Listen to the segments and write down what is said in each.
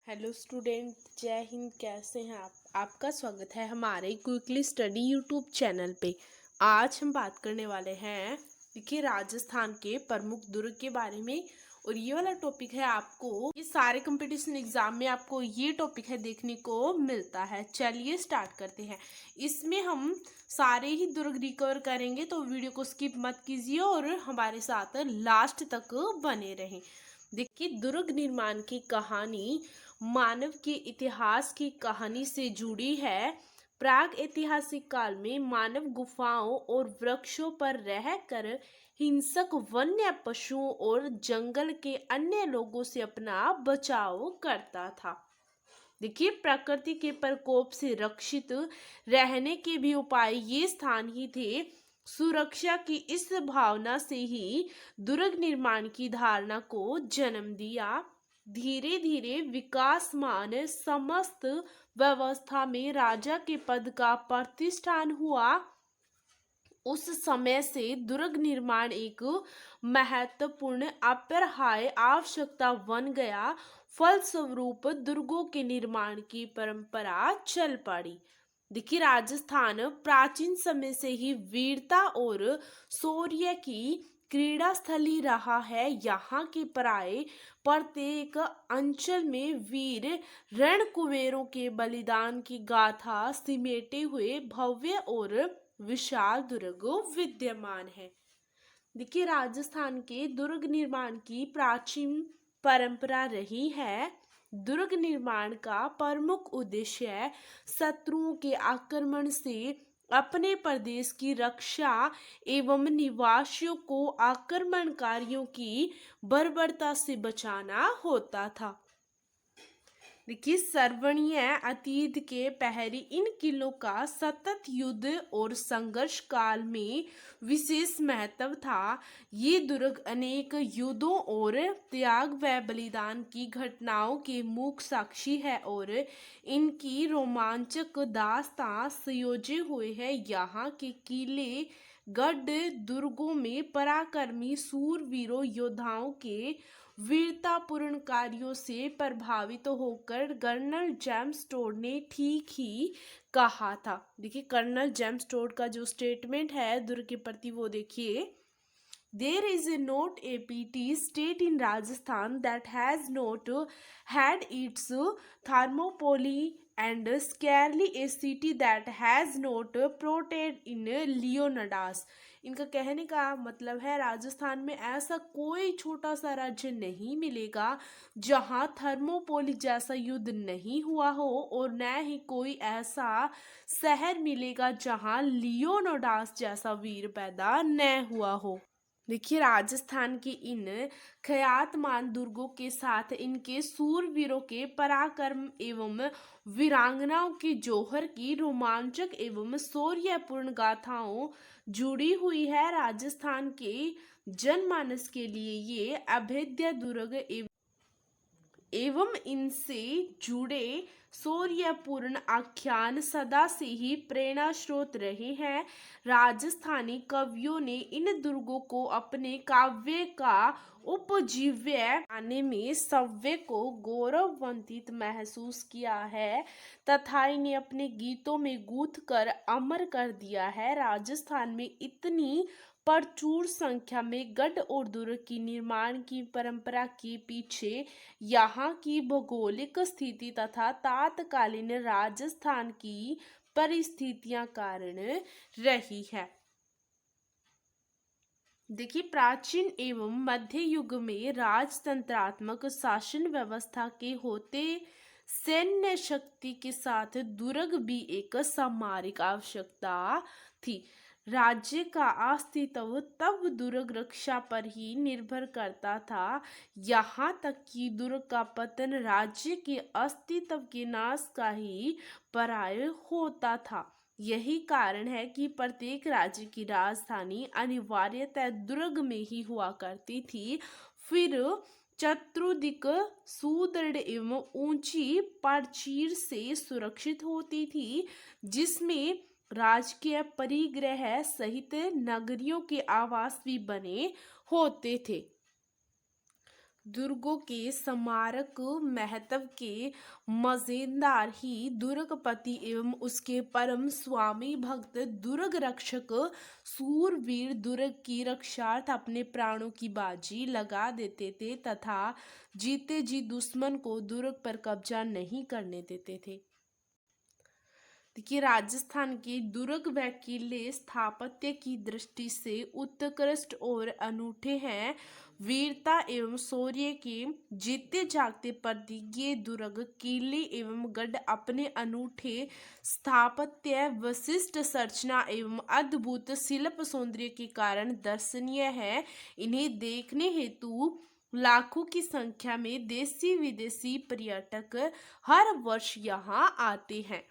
Hello student, जय हिंद। कैसे हैं आप? आपका स्वागत है हमारे क्विकली स्टडी यूट्यूब चैनल पे। आज हम बात करने वाले हैं, देखिए, राजस्थान के प्रमुख दुर्ग के बारे में। और ये वाला टॉपिक है, आपको ये सारे कंपटीशन एग्जाम में आपको ये टॉपिक है देखने को मिलता है। चलिए स्टार्ट करते हैं। इसमें हम सारे ही दुर्ग रिकवर करेंगे, तो वीडियो को स्किप मत कीजिए और हमारे साथ लास्ट तक बने रहें। देखिए, दुर्ग निर्माण की कहानी मानव के इतिहास की कहानी से जुड़ी है। प्राग ऐतिहासिक काल में मानव गुफाओं और वृक्षों पर रहकर हिंसक वन्य पशुओं और जंगल के अन्य लोगों से अपना बचाव करता था। देखिए, प्रकृति के प्रकोप से रक्षित रहने के भी उपाय ये स्थान ही थे। सुरक्षा की इस भावना से ही दुर्ग निर्माण की धारणा को जन्म दिया। धीरे धीरे विकासमान समस्त व्यवस्था में राजा के पद का प्रतिष्ठान हुआ। उस समय से दुर्ग निर्माण एक महत्वपूर्ण अपरिहार्य आवश्यकता बन गया। फलस्वरूप दुर्गों के निर्माण की परंपरा चल पड़ी। देखिए, राजस्थान प्राचीन समय से ही वीरता और शौर्य की क्रीड़ा स्थली रहा है। यहाँ के प्राय प्रत्येक अंचल में वीर रणकुबेरों के बलिदान की गाथा सिमेटे हुए भव्य और विशाल दुर्ग विद्यमान है। देखिए, राजस्थान के दुर्ग निर्माण की प्राचीन परंपरा रही है। दुर्ग निर्माण का प्रमुख उद्देश्य शत्रुओं के आक्रमण से अपने प्रदेश की रक्षा एवं निवासियों को आक्रमणकारियों की बर्बरता से बचाना होता था। देखिए, स्मरणीय अतीत के पहरी इन किलों का सतत युद्ध और संघर्ष काल में विशेष महत्व था। ये दुर्ग अनेक युद्धों और त्याग व बलिदान की घटनाओं के मूक साक्षी है और इनकी रोमांचक दास्तां संयोजे हुए हैं। यहाँ के किले गढ़ दुर्गों में पराक्रमी सूरवीरों योद्धाओं के वीरतापूर्ण कार्यों से प्रभावित होकर कर्नल जेम्स टोड ने ठीक ही कहा था। देखिए, कर्नल जेम्स टोड का जो स्टेटमेंट है दुर्ग के प्रति, वो देखिए, There is not a petty state in Rajasthan that has not had its thermopylae and scarcely a city that has not protected in Leonidas। इनका कहने का मतलब है, राजस्थान में ऐसा कोई छोटा सा राज्य नहीं मिलेगा जहाँ थर्मोपोली जैसा युद्ध नहीं हुआ हो, और न ही कोई ऐसा शहर मिलेगा जहाँ लियोनोडास जैसा वीर पैदा न हुआ हो। देखिए, राजस्थान की इन ख्यातमान दुर्गों के साथ इनके सूरवीरों के पराक्रम एवं वीरांगनाओं के जौहर की रोमांचक एवं शौर्यपूर्ण गाथाओं जुड़ी हुई है। राजस्थान के जनमानस के लिए ये अभेद्य दुर्ग एवं इनसे जुड़े शौर्यपूर्ण आख्यान सदा से ही प्रेरणा स्रोत रहे हैं। राजस्थानी कवियों ने इन दुर्गों को अपने काव्य का उपजीव्य आने में सव्य को गौरवान्वित महसूस किया है तथा इन्हें अपने गीतों में गूंथ कर अमर कर दिया है। राजस्थान में इतनी प्रचुर संख्या में गढ़ और दुर्ग की निर्माण की परंपरा के पीछे यहाँ की भौगोलिक स्थिति तथा तत्कालीन राजस्थान की परिस्थितियां कारण रही है। देखिए, प्राचीन एवं मध्य युग में राजतंत्रात्मक शासन व्यवस्था के होते सैन्य शक्ति के साथ दुर्ग भी एक सामरिक आवश्यकता थी। राज्य का अस्तित्व तब दुर्ग रक्षा पर ही निर्भर करता था। यहाँ तक कि दुर्ग का पतन राज्य के अस्तित्व के नाश का ही पर्याय होता था। यही कारण है कि प्रत्येक राज्य की राजधानी अनिवार्यतः दुर्ग में ही हुआ करती थी। फिर चतुर्दिक सुदृढ़ एवं ऊंची प्राचीर से सुरक्षित होती थी, जिसमें राजकीय परिग्रह सहित नगरियों के आवास भी बने होते थे। दुर्गों के स्मारक महत्व के मजेदार ही दुर्गपति एवं उसके परम स्वामी भक्त दुर्ग रक्षक सूरवीर दुर्ग की रक्षार्थ अपने प्राणों की बाजी लगा देते थे तथा जीते जी दुश्मन को दुर्ग पर कब्जा नहीं करने देते थे। देखिए राजस्थान के दुर्ग व किले स्थापत्य की दृष्टि से उत्कृष्ट और अनूठे हैं। वीरता एवं शौर्य के जीते जागते प्रतीक ये दुर्ग किले एवं गढ़ अपने अनूठे स्थापत्य विशिष्ट संरचना एवं अद्भुत शिल्प सौंदर्य के कारण दर्शनीय है। इन्हें देखने हेतु लाखों की संख्या में देशी विदेशी पर्यटक हर वर्ष यहाँ आते हैं।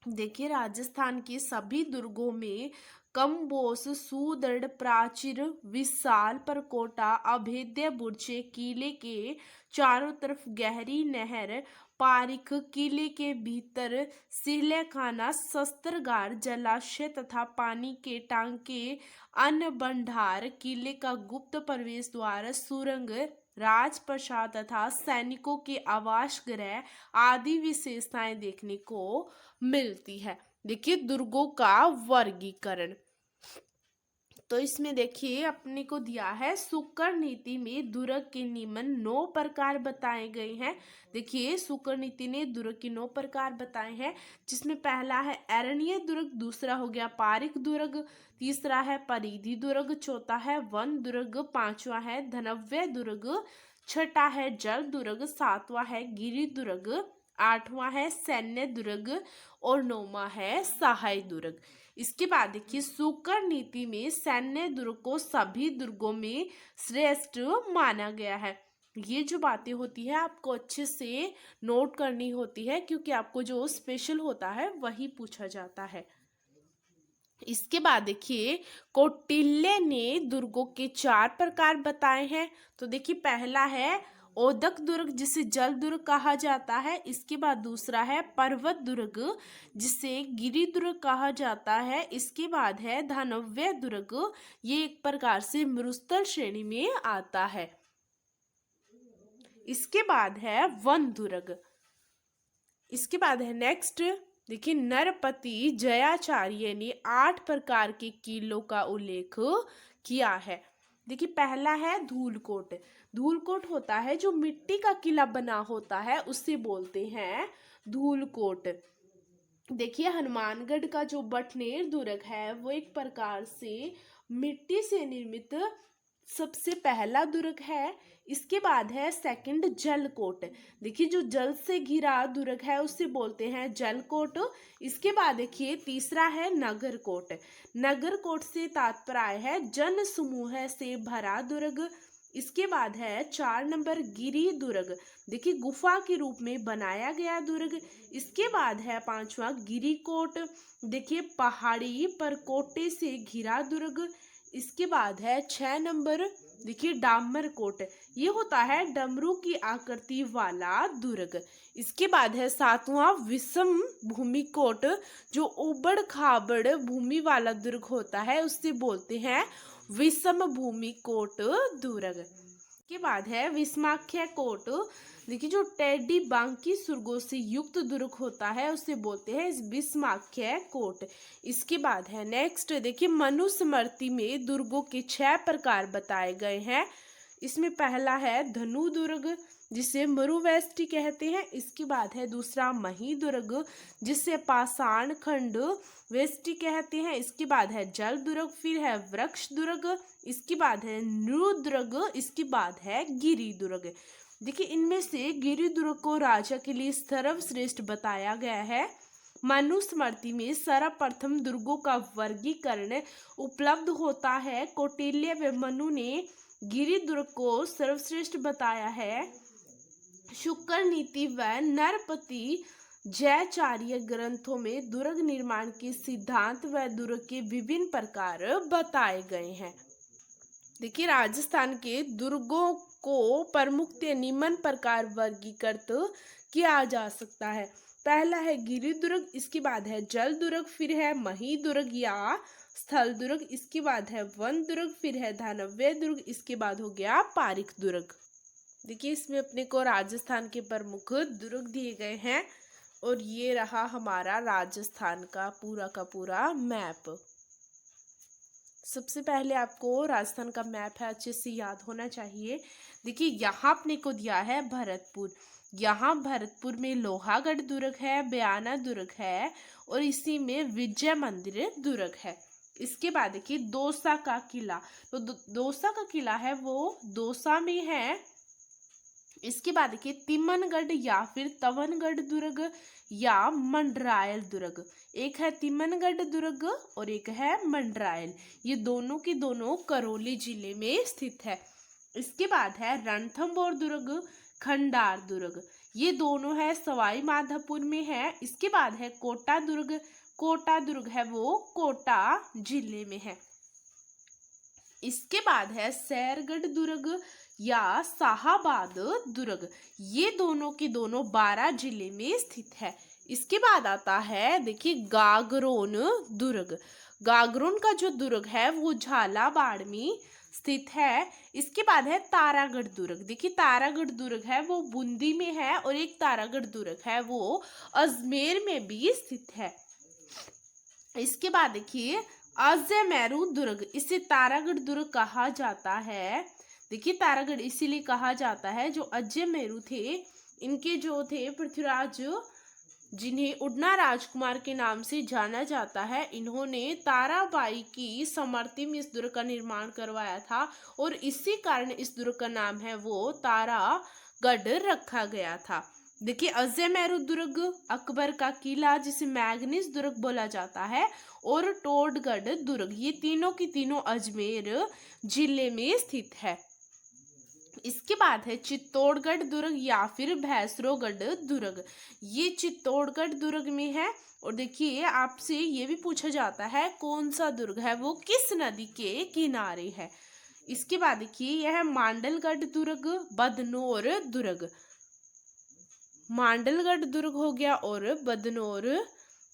देखिए राजस्थान के सभी दुर्गों में कम्बोस सुदृढ़ प्राचीर विशाल परकोटा अभेद्य बुर्जे किले के चारों तरफ गहरी नहर पारिक किले के भीतर सिहलखाना शस्त्रागार जलाशय तथा पानी के टांके अन्न भंडार किले का गुप्त प्रवेश द्वार सुरंग राजप्रसाद तथा सैनिकों के आवास गृह आदि विशेषताएं देखने को मिलती है। देखिए दुर्गों का वर्गीकरण, तो इसमें देखिए अपने को दिया है शुक्र नीति में दुर्ग के निम्न 9 प्रकार बताए गए हैं। देखिए शुक्र नीति ने दुर्ग के 9 प्रकार बताए हैं, जिसमें पहला है अरण्य दुर्ग, दूसरा हो गया पारिक दुर्ग, तीसरा है परिधि दुर्ग, चौथा है वन दुर्ग, पांचवा है धनव्य दुर्ग, छठा है जल दुर्ग, सातवां है गिरि दुर्ग, आठवां है सैन्य दुर्ग और नौवां है सहाय दुर्ग। इसके बाद देखिए शुक्र नीति में सैन्य दुर्ग को सभी दुर्गों में श्रेष्ठ माना गया है। ये जो बातें होती है आपको अच्छे से नोट करनी होती है, क्योंकि आपको जो स्पेशल होता है वही पूछा जाता है। इसके बाद देखिए कौटिल्य ने दुर्गों के 4 प्रकार बताए हैं। तो देखिए पहला है ओदक दुर्ग, जिसे जल दुर्ग कहा जाता है। इसके बाद दूसरा है पर्वत दुर्ग, जिसे गिरि दुर्ग कहा जाता है। इसके बाद है धनव्य दुर्ग, ये एक प्रकार से मरुस्थल श्रेणी में आता है। इसके बाद है वन दुर्ग। इसके बाद है नेक्स्ट देखिए नरपति जयाचार्य ने 8 प्रकार के किलों का उल्लेख किया है। देखिए पहला है धूलकोट। धूलकोट होता है जो मिट्टी का किला बना होता है, उससे बोलते हैं धूलकोट। देखिए हनुमानगढ़ का जो बटनेर दुर्ग है वो एक प्रकार से मिट्टी से निर्मित सबसे पहला दुर्ग है। इसके बाद है सेकंड जलकोट। देखिए जो जल से घिरा दुर्ग है उससे बोलते हैं जलकोट। इसके बाद देखिए तीसरा है नगरकोट। नगरकोट से तात्पर्य है जन समूह से भरा दुर्ग। इसके बाद है 4 नंबर गिरि दुर्ग। देखिए गुफा के रूप में बनाया गया दुर्ग। इसके बाद है 5वां गिरिकोट। देखिए पहाड़ी पर कोटे से घिरा दुर्ग। इसके बाद है 6 नंबर देखिए डामरकोट, ये होता है डमरू की आकृति वाला दुर्ग। इसके बाद है 7वां विषम भूमि कोट, जो उबड़ खाबड़ भूमि वाला दुर्ग होता है उससे बोलते हैं विषम भूमि कोट दुर्ग। के बाद है विषमाख्य कोट। देखिए जो टेडी बांकी सुर्गों से युक्त दुर्ग होता है उसे बोलते हैं विषमाख्य कोट। इसके बाद है नेक्स्ट देखिए मनुस्मृति में दुर्गों के 6 प्रकार बताए गए हैं। इसमें पहला है धनु दुर्ग, जिसे मरुवेष्टि कहते हैं। इसके बाद है दूसरा मही दुर्ग, जिसे पाषाण खंड वेष्टि कहते हैं। इसके बाद है जल दुर्ग, फिर है वृक्ष दुर्ग, इसके बाद है नृ दुर्ग, इसके बाद है गिरि दुर्ग। देखिए इनमें से गिरि दुर्ग को राजा के लिए सर्वश्रेष्ठ बताया गया है। मनुस्मृति में सर्वप्रथम दुर्गों का वर्गीकरण उपलब्ध होता है। कौटिल्य व मनु ने गिरि दुर्ग को सर्वश्रेष्ठ बताया है। शुक्र नीति व नरपति जयाचार्य ग्रंथों में दुर्ग निर्माण के सिद्धांत व दुर्ग के विभिन्न प्रकार बताए गए हैं। देखिए राजस्थान के दुर्गों को प्रमुख निम्न प्रकार वर्गीकृत किया जा सकता है। पहला है गिरि दुर्ग, इसके बाद है जल दुर्ग, फिर है मही दुर्ग या स्थल दुर्ग, इसके बाद है वन दुर्ग, फिर है धनव्य दुर्ग, इसके बाद हो गया पारिक दुर्ग। देखिए इसमें अपने को राजस्थान के प्रमुख दुर्ग दिए गए हैं और ये रहा हमारा राजस्थान का पूरा मैप। सबसे पहले आपको राजस्थान का मैप है अच्छे से याद होना चाहिए। देखिए यहाँ अपने को दिया है भरतपुर, यहाँ भरतपुर में लोहागढ़ दुर्ग है, बयाना दुर्ग है और इसी में विजय मंदिर दुर्ग है। इसके बाद देखिए दौसा का किला, तो दौसा का किला है वो दौसा में है। इसके बाद देखिए तिमनगढ़ या फिर तवनगढ़ दुर्ग या मंडरायल दुर्ग, एक है तिमनगढ़ दुर्ग और एक है मंडरायल, ये दोनों की दोनों करौली जिले में स्थित है। इसके बाद है रणथंभौर दुर्ग, खंडार दुर्ग, ये दोनों है सवाई माधोपुर में है। इसके बाद है कोटा दुर्ग, कोटा दुर्ग है वो कोटा जिले में है। इसके बाद है सैरगढ़ दुर्ग या शाहाबाद दुर्ग, ये दोनों के दोनों बारां जिले में स्थित है। इसके बाद आता है देखिए गागरोन दुर्ग, गागरोन का जो दुर्ग है वो झालावाड़ में स्थित है। इसके बाद है तारागढ़ दुर्ग, देखिए तारागढ़ दुर्ग है वो बूंदी में है और एक तारागढ़ दुर्ग है वो अजमेर में भी स्थित है। इसके बाद देखिए अजयमेरू दुर्ग, इसे तारागढ़ दुर्ग कहा जाता है। देखिए तारागढ़ इसीलिए कहा जाता है, जो अजयमेरू थे इनके जो थे पृथ्वीराज, जिन्हें उड़ना राजकुमार के नाम से जाना जाता है, इन्होंने ताराबाई की स्मृति में इस दुर्ग का निर्माण करवाया था और इसी कारण इस दुर्ग का नाम है वो तारागढ़ रखा गया था। देखिए अजयमेरू दुर्ग, अकबर का किला जिसे मैग्नीज दुर्ग बोला जाता है और टोडगढ़ दुर्ग, ये तीनों की तीनों अजमेर जिले में स्थित है। इसके बाद है चित्तौड़गढ़ दुर्ग या फिर भैंसरोगढ़ दुर्ग, ये चित्तौड़गढ़ दुर्ग में है। और देखिए आपसे ये भी पूछा जाता है कौन सा दुर्ग है वो किस नदी के किनारे है। इसके बाद देखिए यह है मांडलगढ़ दुर्ग, बदनौर दुर्ग, मांडलगढ़ दुर्ग हो गया और बदनौर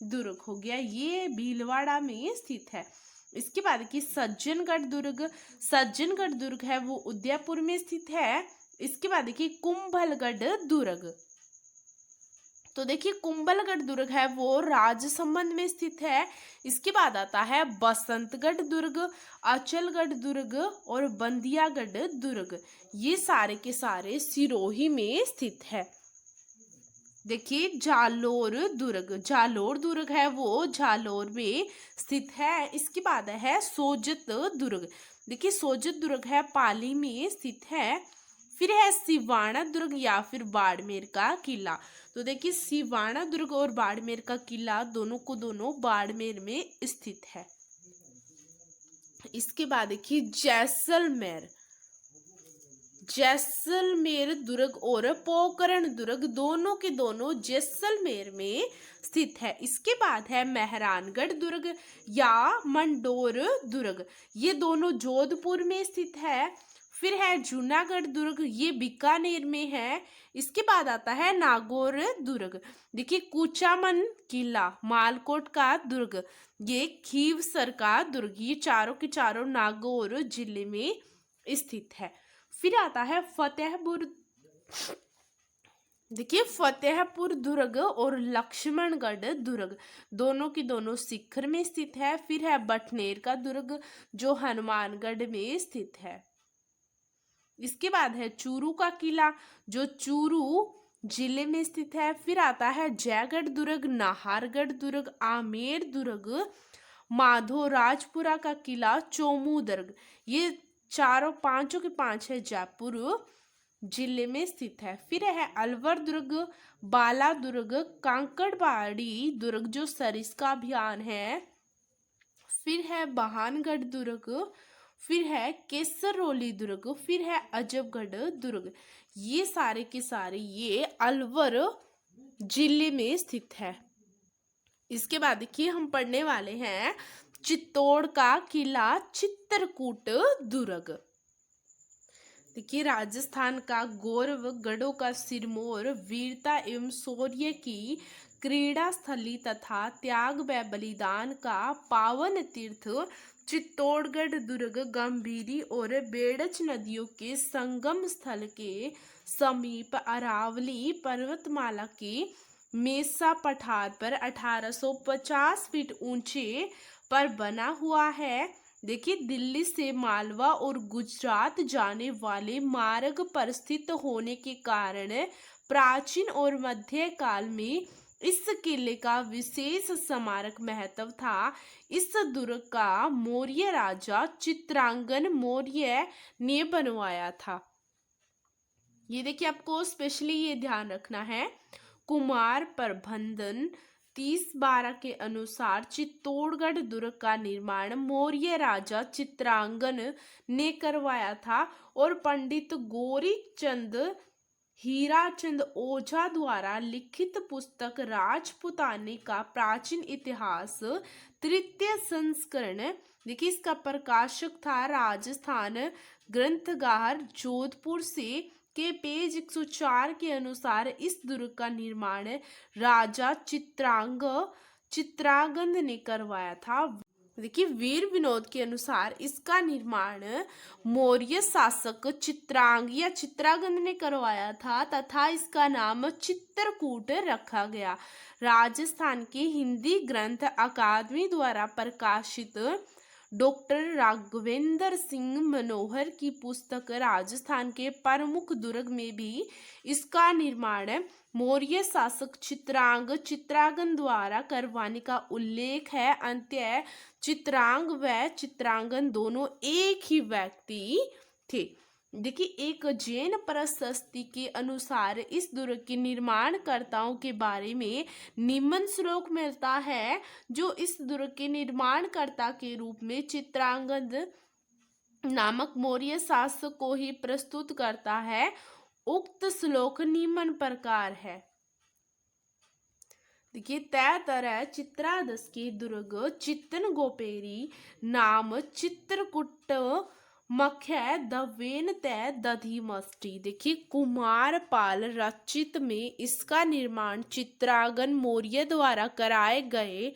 दुर्ग हो गया, ये भीलवाड़ा में स्थित है। इसके बाद की सज्जनगढ़ दुर्ग, सज्जनगढ़ दुर्ग है वो उदयपुर में स्थित है। इसके बाद देखिए कुंभलगढ़ दुर्ग, तो देखिए कुंभलगढ़ दुर्ग है वो राजसमंद में स्थित है। इसके बाद आता है बसंतगढ़ दुर्ग, अचलगढ़ दुर्ग और बंदियागढ़ दुर्ग, ये सारे के सारे सिरोही में स्थित है। देखिए जालोर दुर्ग, जालोर दुर्ग है वो झालोर में स्थित है। इसके बाद है सोजत दुर्ग, देखिए सोजत दुर्ग है पाली में स्थित है। फिर है सिवाना दुर्ग या फिर बाड़मेर का किला, तो देखिए सिवाना दुर्ग और बाड़मेर का किला दोनों को दोनों बाड़मेर में स्थित है। इसके बाद देखिए जैसलमेर, जैसलमेर दुर्ग और पोखरण दुर्ग दोनों के दोनों जैसलमेर में स्थित है। इसके बाद है मेहरानगढ़ दुर्ग या मंडोर दुर्ग, ये दोनों जोधपुर में स्थित है। फिर है जूनागढ़ दुर्ग, ये बीकानेर में है। इसके बाद आता है नागौर दुर्ग, देखिए कुचामन किला, मालकोट का दुर्ग, ये खीवसर का दुर्ग, ये चारों के चारों नागौर जिले में स्थित है। फिर आता है फतेहपुर, देखिए फतेहपुर दुर्ग और लक्ष्मणगढ़ दुर्ग दोनों की दोनों सीकर में स्थित है। फिर है बटनेर का दुर्ग जो हनुमानगढ़ में स्थित है। इसके बाद है चूरू का किला जो चूरू जिले में स्थित है। फिर आता है जयगढ़ दुर्ग, नाहरगढ़ दुर्ग, आमेर दुर्ग, माधोराजपुरा का किला, चोमू दुर्ग, ये चारों पांचों के पांच है जयपुर जिले में स्थित है। फिर है अलवर दुर्ग, बाला दुर्ग, कांकड़बाड़ी दुर्ग जो सरिस्का अभियान है। फिर है बहानगढ़ दुर्ग, फिर है केसरौली दुर्ग, फिर है अजबगढ़ दुर्ग, ये सारे के सारे ये अलवर जिले में स्थित है। इसके बाद देखिए हम पढ़ने वाले हैं चित्तौड़ का किला, चित्रकूट दुर्ग। देखिए राजस्थान का गौरव, गढ़ों का सिरमौर, वीरता एवं शौर्य की क्रीड़ा स्थली तथा त्याग व बलिदान का पावन तीर्थ चित्तौड़गढ़ दुर्ग गंभीरी और बेड़च नदियों के संगम स्थल के समीप अरावली पर्वतमाला के मेसा पठार पर 1850 फीट ऊंचे पर बना हुआ है। देखिए, दिल्ली से मालवा और गुजरात जाने वाले मार्ग पर स्थित होने के कारण प्राचीन और मध्यकाल में इस किले का विशेष स्मारक महत्व था। इस दुर्ग का मौर्य राजा चित्रांगन मौर्य ने बनवाया था। ये देखिए, आपको स्पेशली ये ध्यान रखना है। कुमार प्रबंधन 3012 के अनुसार चित्तौड़गढ़ दुर्ग का निर्माण मौर्य राजा चित्रांगन ने करवाया था और पंडित गौरीचंद हीराचंद ओझा द्वारा लिखित पुस्तक राजपुताने का प्राचीन इतिहास तृतीय संस्करण, देखिए इसका प्रकाशक था राजस्थान ग्रंथगार जोधपुर से, के पेज 104 के अनुसार इस दुर्ग का निर्माण राजा चित्रांगद ने करवाया था। देखिए, वीर विनोद के अनुसार इसका निर्माण मौर्य शासक चित्रांग या चित्रांगद ने करवाया था तथा इसका नाम चित्रकूट रखा गया। राजस्थान के हिंदी ग्रंथ अकादमी द्वारा प्रकाशित डॉक्टर राघवेंद्र सिंह मनोहर की पुस्तक राजस्थान के प्रमुख दुर्ग में भी इसका निर्माण मौर्य शासक चित्रांगद द्वारा करवाने का उल्लेख है। अंत्य चित्रांग व चित्रांगद दोनों एक ही व्यक्ति थे। देखिए, एक जैन प्रशस्ति के अनुसार इस दुर्ग के निर्माणकर्ताओं के बारे में निम्न श्लोक मिलता है, जो इस दुर्ग के निर्माणकर्ता के रूप में चित्रांगद नामक मौर्य शासक को ही प्रस्तुत करता है। उक्त श्लोक निम्न प्रकार है। देखिए, तय तरह चित्रादस के दुर्ग चित्तन गोपेरी नाम चित्रकूट मख्य दवेन तय दधी मस्टी। देखिए, कुमारपाल रचित में इसका निर्माण चित्रांगद मौर्य द्वारा कराए गए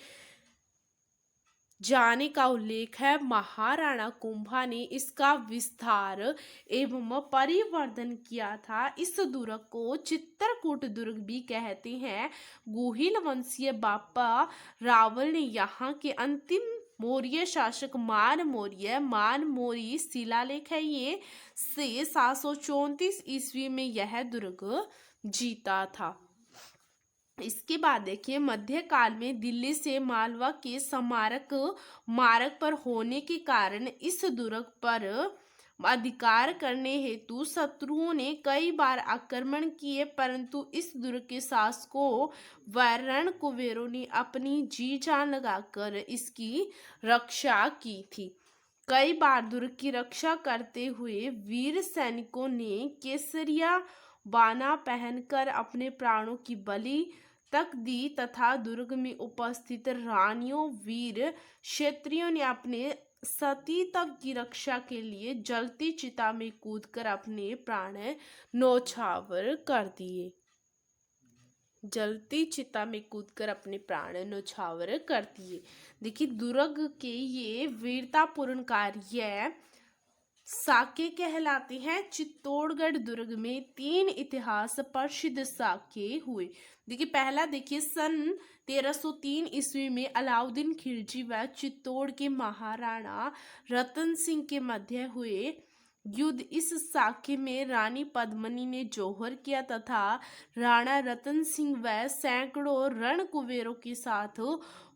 जाने का उल्लेख है। महाराणा कुंभा ने इसका विस्तार एवं परिवर्धन किया था। इस दुर्ग को चित्रकूट दुर्ग भी कहते हैं। गुहिल वंशीय बापा रावल ने यहाँ के अंतिम मौर्य शासक मान मौर्य शिलालेख है ये से 734 ईस्वी में यह दुर्ग जीता था। इसके बाद देखिए, मध्यकाल में दिल्ली से मालवा के स्मारक मार्ग पर होने के कारण इस दुर्ग पर अधिकार करने हेतु शत्रुओं ने कई बार आक्रमण किए, परंतु इस दुर्ग के शासकों व रणकुबेरों ने अपनी जी जान लगाकर इसकी रक्षा की थी। कई बार दुर्ग की रक्षा करते हुए वीर सैनिकों ने केसरिया बाना पहनकर अपने प्राणों की बलि तक दी तथा दुर्ग में उपस्थित रानियों वीर क्षत्रियों ने अपने सतीत्व की रक्षा के लिए जलती चिता में कूदकर अपने प्राण न्योछावर कर दिए। जलती चिता में कूदकर अपने प्राण न्योछावर कर दिए। देखिए, दुर्ग के ये वीरतापूर्ण कार्य साके कहलाते हैं। चित्तौड़गढ़ दुर्ग में 3 इतिहास प्रसिद्ध साके हुए। देखिए, पहला देखिए, सन 1303 ईस्वी में अलाउद्दीन खिलजी व चित्तौड़ के महाराणा रतन सिंह के मध्य हुए युद्ध। इस साके में रानी पद्मिनी ने जौहर किया तथा राणा रतन सिंह व सैकड़ों रणकुबेरों के साथ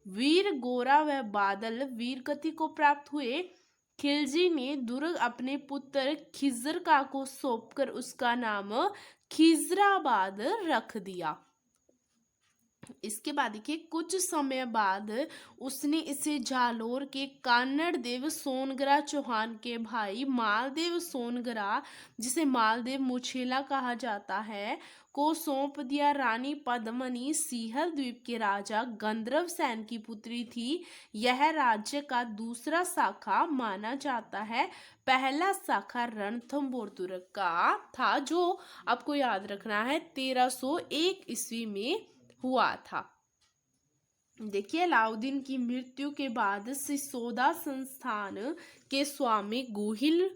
वीर गोरा व बादल वीरगति को प्राप्त हुए। खिलजी ने दुर्ग अपने पुत्र खिजरका को सौंपकर उसका नाम खिजराबाद रख दिया। इसके बाद देखिए, कुछ समय बाद उसने इसे जालोर के कान्नड़ देव सोनगरा चौहान के भाई मालदेव सोनगरा, जिसे मालदेव मुछेला कहा जाता है, को सौंप दिया। रानी पद्मिनी सीहल द्वीप के राजा गंधर्व सेन की पुत्री थी। यह राज्य का दूसरा शाखा माना जाता है। पहला शाखा रणथंभौर दुर्ग का था, जो आपको याद रखना है 1301 ईस्वी में हुआ था। देखिए, अलाउद्दीन की मृत्यु के बाद सिसोदा संस्थान के स्वामी गुहिल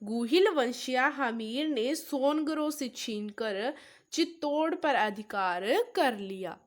गुहिल वंशीय हमीर ने सोनगरों से छीनकर चित्तौड़ पर अधिकार कर लिया।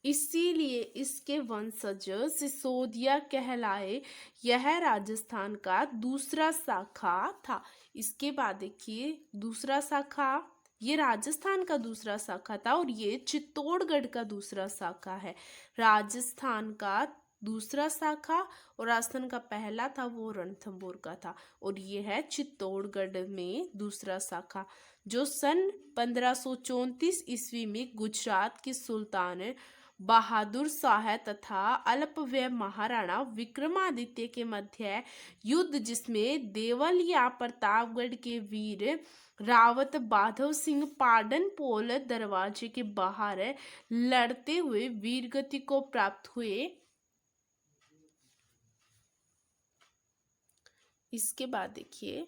इसीलिए इसके वंशज सिसोदिया कहलाए। यह राजस्थान का दूसरा शाखा था। इसके बाद देखिए दूसरा शाखा, ये राजस्थान का दूसरा शाखा था और ये चित्तौड़गढ़ का दूसरा शाखा है। राजस्थान का दूसरा शाखा और राजस्थान का पहला था वो रणथंभौर का था, और ये है चित्तौड़गढ़ में दूसरा शाखा, जो सन 1534 ईस्वी में गुजरात के सुल्तान बहादुर शाह तथा अल्पव्यय महाराणा विक्रमादित्य के मध्य युद्ध, जिसमें देवलिया प्रतापगढ़ के वीर रावत माधव सिंह पाटनपोल दरवाजे के बाहर लड़ते हुए वीरगति को प्राप्त हुए। इसके बाद देखिए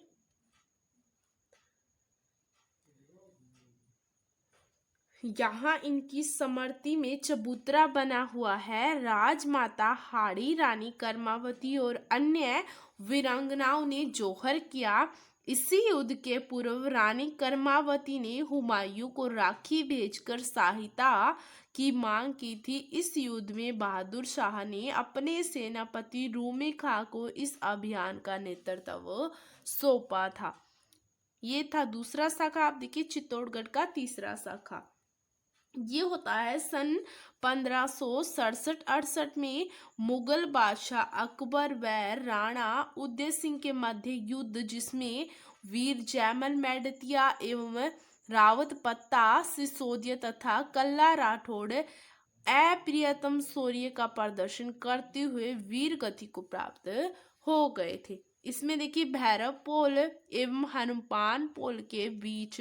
यहाँ इनकी समर्ति में चबूतरा बना हुआ है। राजमाता हाड़ी रानी कर्मावती और अन्य वीरांगनाओं ने जौहर किया। इसी युद्ध के पूर्व रानी कर्मावती ने हुमायूं को राखी भेजकर सहायता की मांग की थी। इस युद्ध में बहादुर शाह ने अपने सेनापति रूमे खां को इस अभियान का नेतृत्व सौंपा था। ये था दूसरा शाखा। आप देखिए चित्तौड़गढ़ का तीसरा शाखा ये होता है सन 1567-68 में मुगल बादशाह अकबर व राणा उदय सिंह के मध्य युद्ध, जिसमें वीर जयमल मेड़तिया एवं रावत पत्ता सिसोदिया तथा कल्ला राठौड़ अप्रियतम शौर्य का प्रदर्शन करते हुए वीर गति को प्राप्त हो गए थे। इसमें देखिए भैरव पोल एवं हनुमान पोल के बीच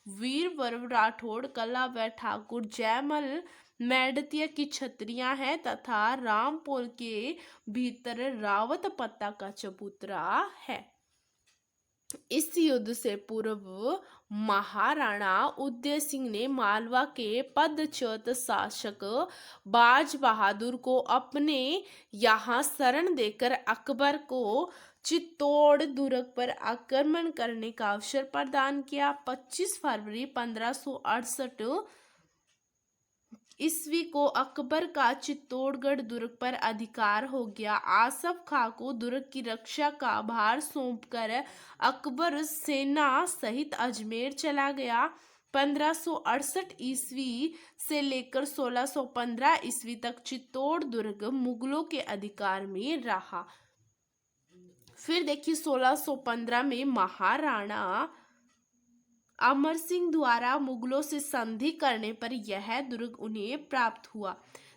वीर वर्व राठौड़ कला व ठाकुर जयमल मेड़तिया की छत्रियां हैं तथा रामपोल के भीतर रावत पत्ता का चबूतरा है। इस युद्ध से पूर्व महाराणा उदय सिंह ने मालवा के पदच्युत शासक बाज बहादुर को अपने यहाँ शरण देकर अकबर को चित्तौड़ दुर्ग पर आक्रमण करने का अवसर प्रदान किया। 25 फरवरी 1568 ईस्वी को अकबर का चित्तौड़गढ़ दुर्ग पर अधिकार हो गया। आसफ खां को दुर्ग की रक्षा का भार सौंपकर अकबर सेना सहित अजमेर चला गया। 1568 ईस्वी से लेकर 1615 ईस्वी तक चित्तौड़ दुर्ग मुगलों के अधिकार में रहा। फिर देखिए 1615 में महाराणा अमर सिंह द्वारा मुगलों से संधि करने पर यह दुर्ग उन्हें प्राप्त हुआ।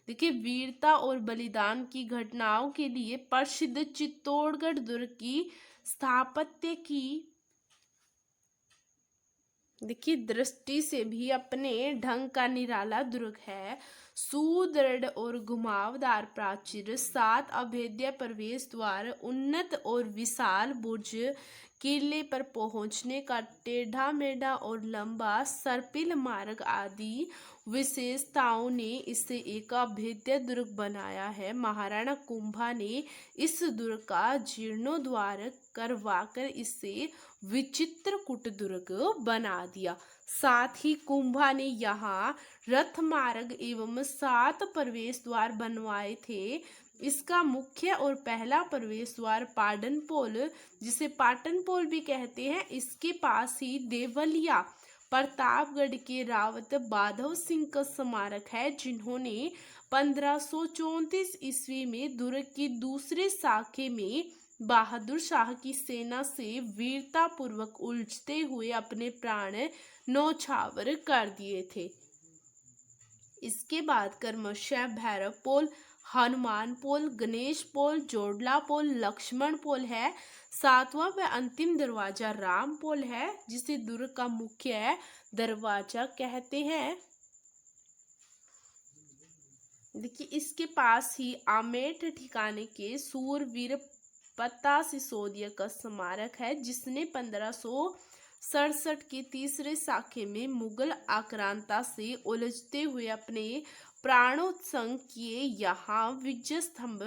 देखिए वीरता और बलिदान की घटनाओं के लिए प्रसिद्ध चित्तौड़गढ़ दुर्ग की स्थापत्य की देखिए दृष्टि से भी अपने ढंग का निराला दुर्ग है। सुदृढ़ और घुमावदार प्राचीर, 7 अभेद्य प्रवेश द्वार, उन्नत और विशाल बुर्ज, किले पर पहुंचने का टेढ़ा मेढ़ा और लंबा सर्पिल मार्ग आदि विशेषताओं ने इसे एक अभेद्य दुर्ग बनाया है। महाराणा कुंभा ने इस दुर्ग का जीर्णोद्धार करवाकर इसे विचित्रकूट दुर्ग बना दिया। साथ ही कुंभा ने यहाँ रथ मार्ग एवं 7 प्रवेश द्वार बनवाए थे। इसका मुख्य और पहला प्रवेश द्वार पाटनपोल, जिसे पाटनपोल भी कहते हैं, इसके पास ही देवलिया प्रतापगढ़ के रावत माधव सिंह का स्मारक है, जिन्होंने 1534 ईस्वी में दुर्ग की दूसरे शाखे में बहादुर शाह की सेना से वीरता पूर्वक उलझते हुए अपने प्राण न्यौछावर कर दिए थे। इसके बाद क्रमशः भैरव पोल, हनुमान पोल, गणेश पोल, जोड़ला पोल, लक्ष्मण पोल है। 7वां व अंतिम दरवाजा राम पोल है, जिसे दुर्ग का मुख्य दरवाजा कहते हैं। देखिए इसके पास ही आमेठ ठिकाने के सूरवीर पत्ता सिसोदिया का स्मारक है, जिसने 1567 के तीसरे शाखे में मुगल आक्रांता से उलझते हुए अपने प्राणोत्संग किए। यहाँ विजय स्तंभ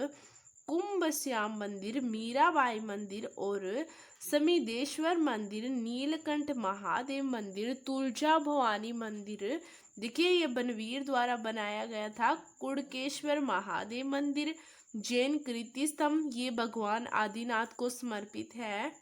कुंभ श्याम मंदिर, मीराबाई मंदिर और समिदेश्वर मंदिर, नीलकंठ महादेव मंदिर, तुलजा भवानी मंदिर। देखिए ये बनवीर द्वारा बनाया गया था। कुड़केश्वर महादेव मंदिर, जैन कीर्ति स्तंभ, ये भगवान आदिनाथ को समर्पित है।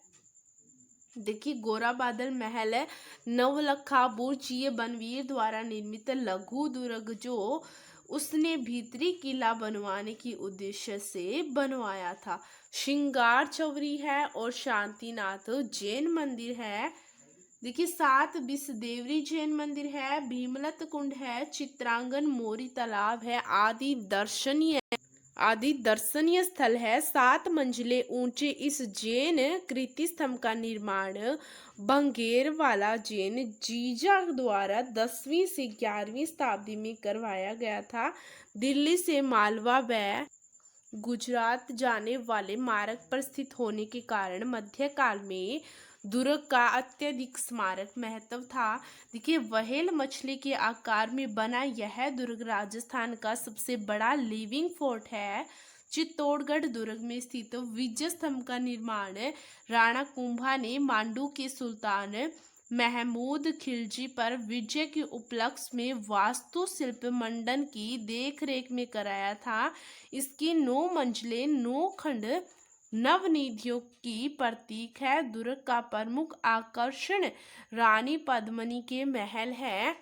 देखिए गोरा बादल महल है, नवलखा बुर्ज, ये बनवीर द्वारा निर्मित लघु दुर्ग जो उसने भीतरी किला बनवाने की उद्देश्य से बनवाया था। श्रृंगार चौरी है और शांतिनाथ जैन मंदिर है। देखिए 7 विषदेवरी जैन मंदिर है, भीमलत कुंड है, चित्रांगन मोरी तालाब है, आदि दर्शनीय स्थल है। 7 मंजिले ऊंचे इस जैन कीर्ति स्तंभ का निर्माण बंगेरवाला जैन जीजा द्वारा 10वीं से 11वीं शताब्दी में करवाया गया था। दिल्ली से मालवा व गुजरात जाने वाले मार्ग पर स्थित होने के कारण मध्यकाल में दुर्ग का अत्यधिक स्मारक महत्व था। देखिए व्हेल मछली के आकार में बना यह दुर्ग राजस्थान का सबसे बड़ा लिविंग फोर्ट है। चित्तौड़गढ़ दुर्ग में स्थित विजय स्तंभ का निर्माण राणा कुंभा ने मांडू के सुल्तान महमूद खिलजी पर विजय के उपलक्ष्य में वास्तुशिल्प मंडन की देखरेख में कराया था। इसकी 9 मंजिलें 9 खंड नवनिधियों की प्रतीक है। दुर्ग का प्रमुख आकर्षण रानी पद्मिनी के महल है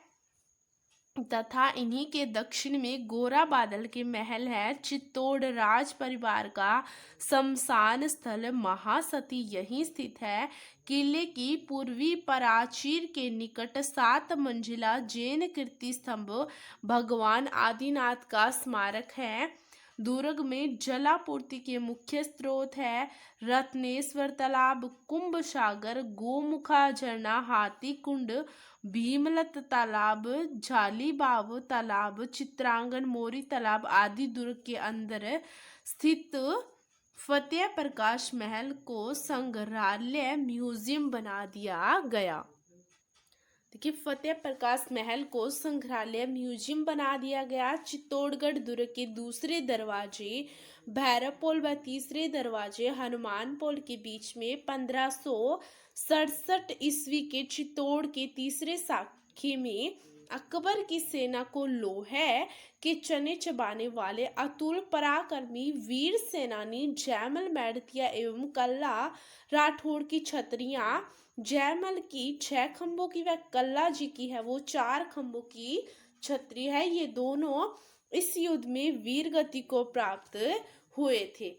तथा इन्हीं के दक्षिण में गोरा बादल के महल है। चित्तौड़ राज परिवार का शमशान स्थल महासती यहीं स्थित है। किले की पूर्वी प्राचीर के निकट 7 मंजिला जैन कीर्ति स्तंभ भगवान आदिनाथ का स्मारक है। दुर्ग में जलापूर्ति के मुख्य स्रोत है रत्नेश्वर तालाब, कुंभ सागर, गोमुखा झरना, हाथी कुंड, भीमलत तालाब, झालीबाव तालाब, चित्रांगन मोरी तालाब आदि। दुर्ग के अंदर स्थित फतेह प्रकाश महल को संग्रहालय म्यूजियम बना दिया गया। देखिए फतेह प्रकाश महल को संग्रहालय म्यूजियम बना दिया गया। चित्तौड़गढ़ दुर्ग के दूसरे दरवाजे भैरवपोल व तीसरे दरवाजे हनुमान पोल के बीच में 1567 ईस्वी के चित्तौड़ के तीसरे साखे में अकबर की सेना को लोहे के चने चबाने वाले अतुल पराक्रमी वीर सेनानी जयमल मैड़तिया एवं कल्ला राठौड़ की छतरियां, जयमल की 6 खंभों की व कल्ला जी की है वो 4 खंभों की छतरी है। ये दोनों इस युद्ध में वीर गति को प्राप्त हुए थे।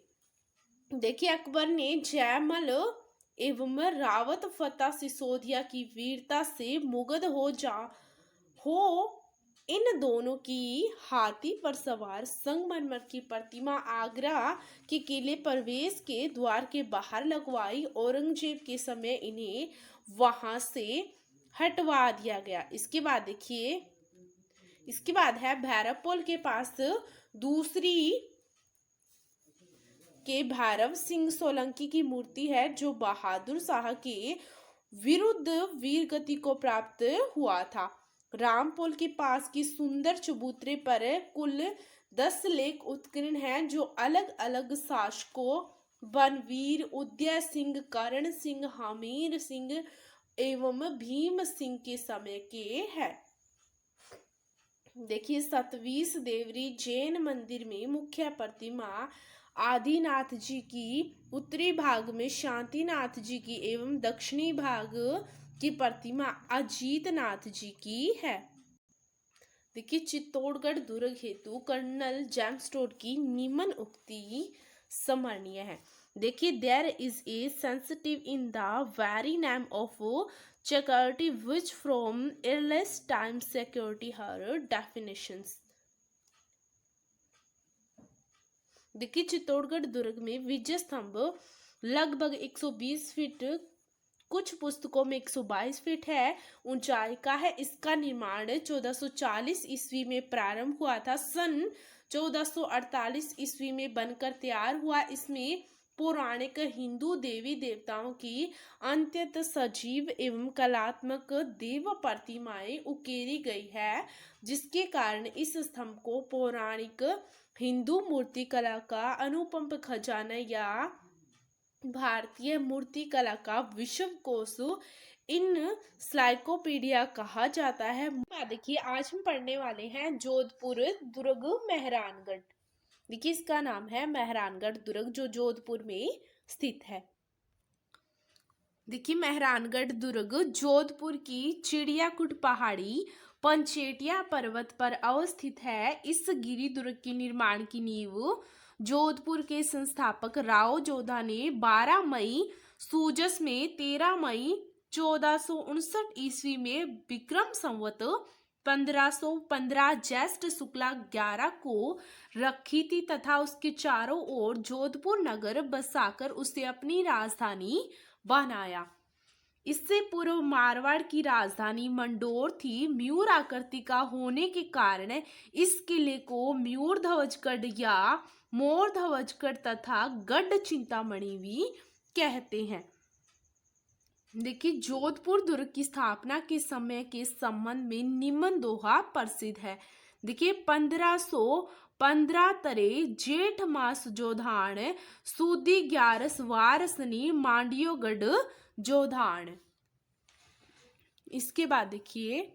देखिए अकबर ने जयमल एवं रावत फतेह सिसोदिया की वीरता से मुग्ध हो इन दोनों की हाथी पर सवार संगमरमर की प्रतिमा आगरा के किले प्रवेश के द्वार के बाहर लगवाई। औरंगजेब के समय इन्हें वहां से हटवा दिया गया। इसके बाद देखिए इसके बाद है भैरवपोल के पास दूसरी के भैरव सिंह सोलंकी की मूर्ति है जो बहादुर शाह के विरुद्ध वीर गति को प्राप्त हुआ था। रामपोल के पास की सुंदर चबूतरे पर कुल 10 लेख उत्कीर्ण हैं जो अलग अलग शासकों बनवीर, उदय सिंह, करण सिंह, हमीर सिंह एवं भीम सिंह के समय के हैं। देखिए 27 देवरी जैन मंदिर में मुख्य प्रतिमा आदिनाथ जी की, उत्तरी भाग में शांतिनाथ जी की एवं दक्षिणी भाग की प्रतिमा अजीतनाथ जी की है। देखिए चित्तौड़गढ़ दुर्ग हेतु कर्नल जेम्स टोड की निम्न उक्ति स्मरणीय है। देखिए there is a sensitive in the very name of security which from earliest time security her definitions। देखिए चित्तौड़गढ़ दुर्ग में विजय स्तंभ लगभग 120 फीट, कुछ पुस्तकों में 122 फीट है ऊंचाई का है। इसका निर्माण 1440 ईस्वी में प्रारंभ हुआ था। सन 1448 ईस्वी में बनकर तैयार हुआ। इसमें पौराणिक हिंदू देवी देवताओं की अत्यंत सजीव एवं कलात्मक देव प्रतिमाएं उकेरी गई है, जिसके कारण इस स्तंभ को पौराणिक हिंदू मूर्ति कला का अनुपम खजाना या भारतीय मूर्ति कला का विश्व कोश इनसाइक्लोपीडिया कहा जाता है। देखिए आज हम पढ़ने वाले हैं जोधपुर दुर्ग मेहरानगढ़। देखिए इसका नाम है मेहरानगढ़ दुर्ग, जो जोधपुर में स्थित है। देखिए मेहरानगढ़ दुर्ग जोधपुर की चिड़ियाकुट पहाड़ी पंचेटिया पर्वत पर अवस्थित है। इस गिरी दुर्ग के निर्माण की नींव जोधपुर के संस्थापक राव जोधा ने 12 मई सूजस में 13 मई 1459 ईस्वी में विक्रम संवत 1515 ज्येष्ठ शुक्ला 11 को रखी थी तथा उसके चारों ओर जोधपुर नगर बसाकर उसे अपनी राजधानी बनाया। इससे पूर्व मारवाड़ की राजधानी मंडोर थी। मयूर आकृति का होने के कारण इस किले को मयूर ध्वजगढ़ या मोर ध्वजगढ़ तथा गढ़ चिंतामणि भी कहते हैं। देखिए जोधपुर दुर्ग की स्थापना के समय के संबंध में निम्न दोहा प्रसिद्ध है। देखिए 1515 तरे जेठ मास जोधान सूदी 11 वारसनी मांडियोगढ़ जोधान। इसके बाद देखिए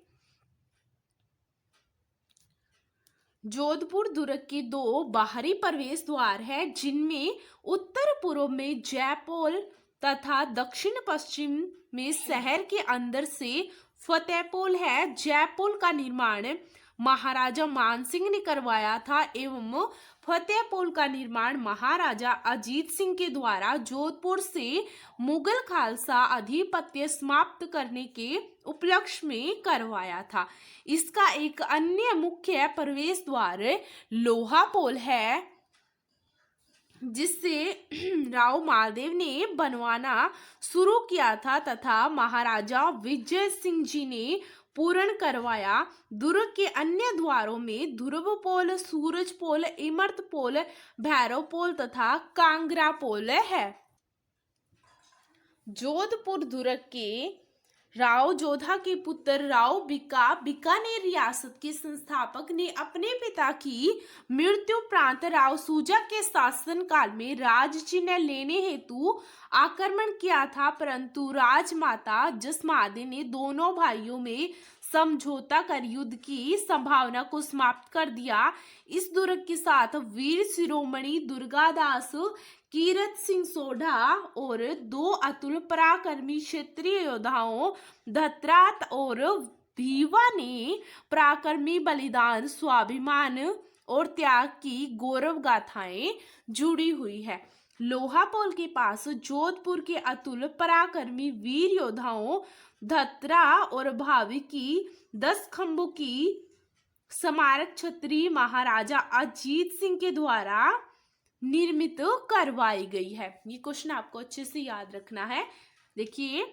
जोधपुर दुर्ग के 2 बाहरी प्रवेश द्वार है, जिनमें उत्तर पूर्व में जयपोल तथा दक्षिण पश्चिम में शहर के अंदर से फतेहपोल है। जयपोल का निर्माण महाराजा मानसिंह ने करवाया था एवं फतेहपोल का निर्माण महाराजा अजीत सिंह के द्वारा जोधपुर से मुगल खालसा अधिपत्य समाप्त करने के उपलक्ष्य में करवाया था। इसका एक अन्य मुख्य प्रवेश द्वार लोहापोल है, जिससे राव मालदेव ने बनवाना शुरू किया था तथा महाराजा विजय सिंह जी ने पूर्ण करवाया। दुर्ग के अन्य द्वारों में ध्रुवपोल, सूरजपोल, इमर्तपोल, भैरवपोल तथा कांगरापोल है। जोधपुर दुर्ग के राव जोधा के पुत्र राव बीकानेर रियासत के संस्थापक ने अपने पिता की मृत्युपरांत राव सूजा के शासन काल में राज चिन्ह लेने हेतु आक्रमण किया था, परंतु राजमाता जसमादे ने दोनों भाइयों में समझौता कर युद्ध की संभावना को समाप्त कर दिया। इस दुर्ग के साथ वीर शिरोमणि दुर्गादास, कीरत सिंह सोढ़ा और 2 अतुल पराक्रमी क्षेत्रीय योद्धाओं धतरात और भीवा ने पराक्रमी बलिदान, स्वाभिमान और त्याग की गौरव गाथाएं जुड़ी हुई है। लोहापोल के पास जोधपुर के अतुल पराक्रमी वीर योद्धाओं धतरा और भावी की 10 खंभों की स्मारक छतरी महाराजा अजीत सिंह के द्वारा निर्मित करवाई गई है। ये क्वेश्चन आपको अच्छे से याद रखना है। देखिए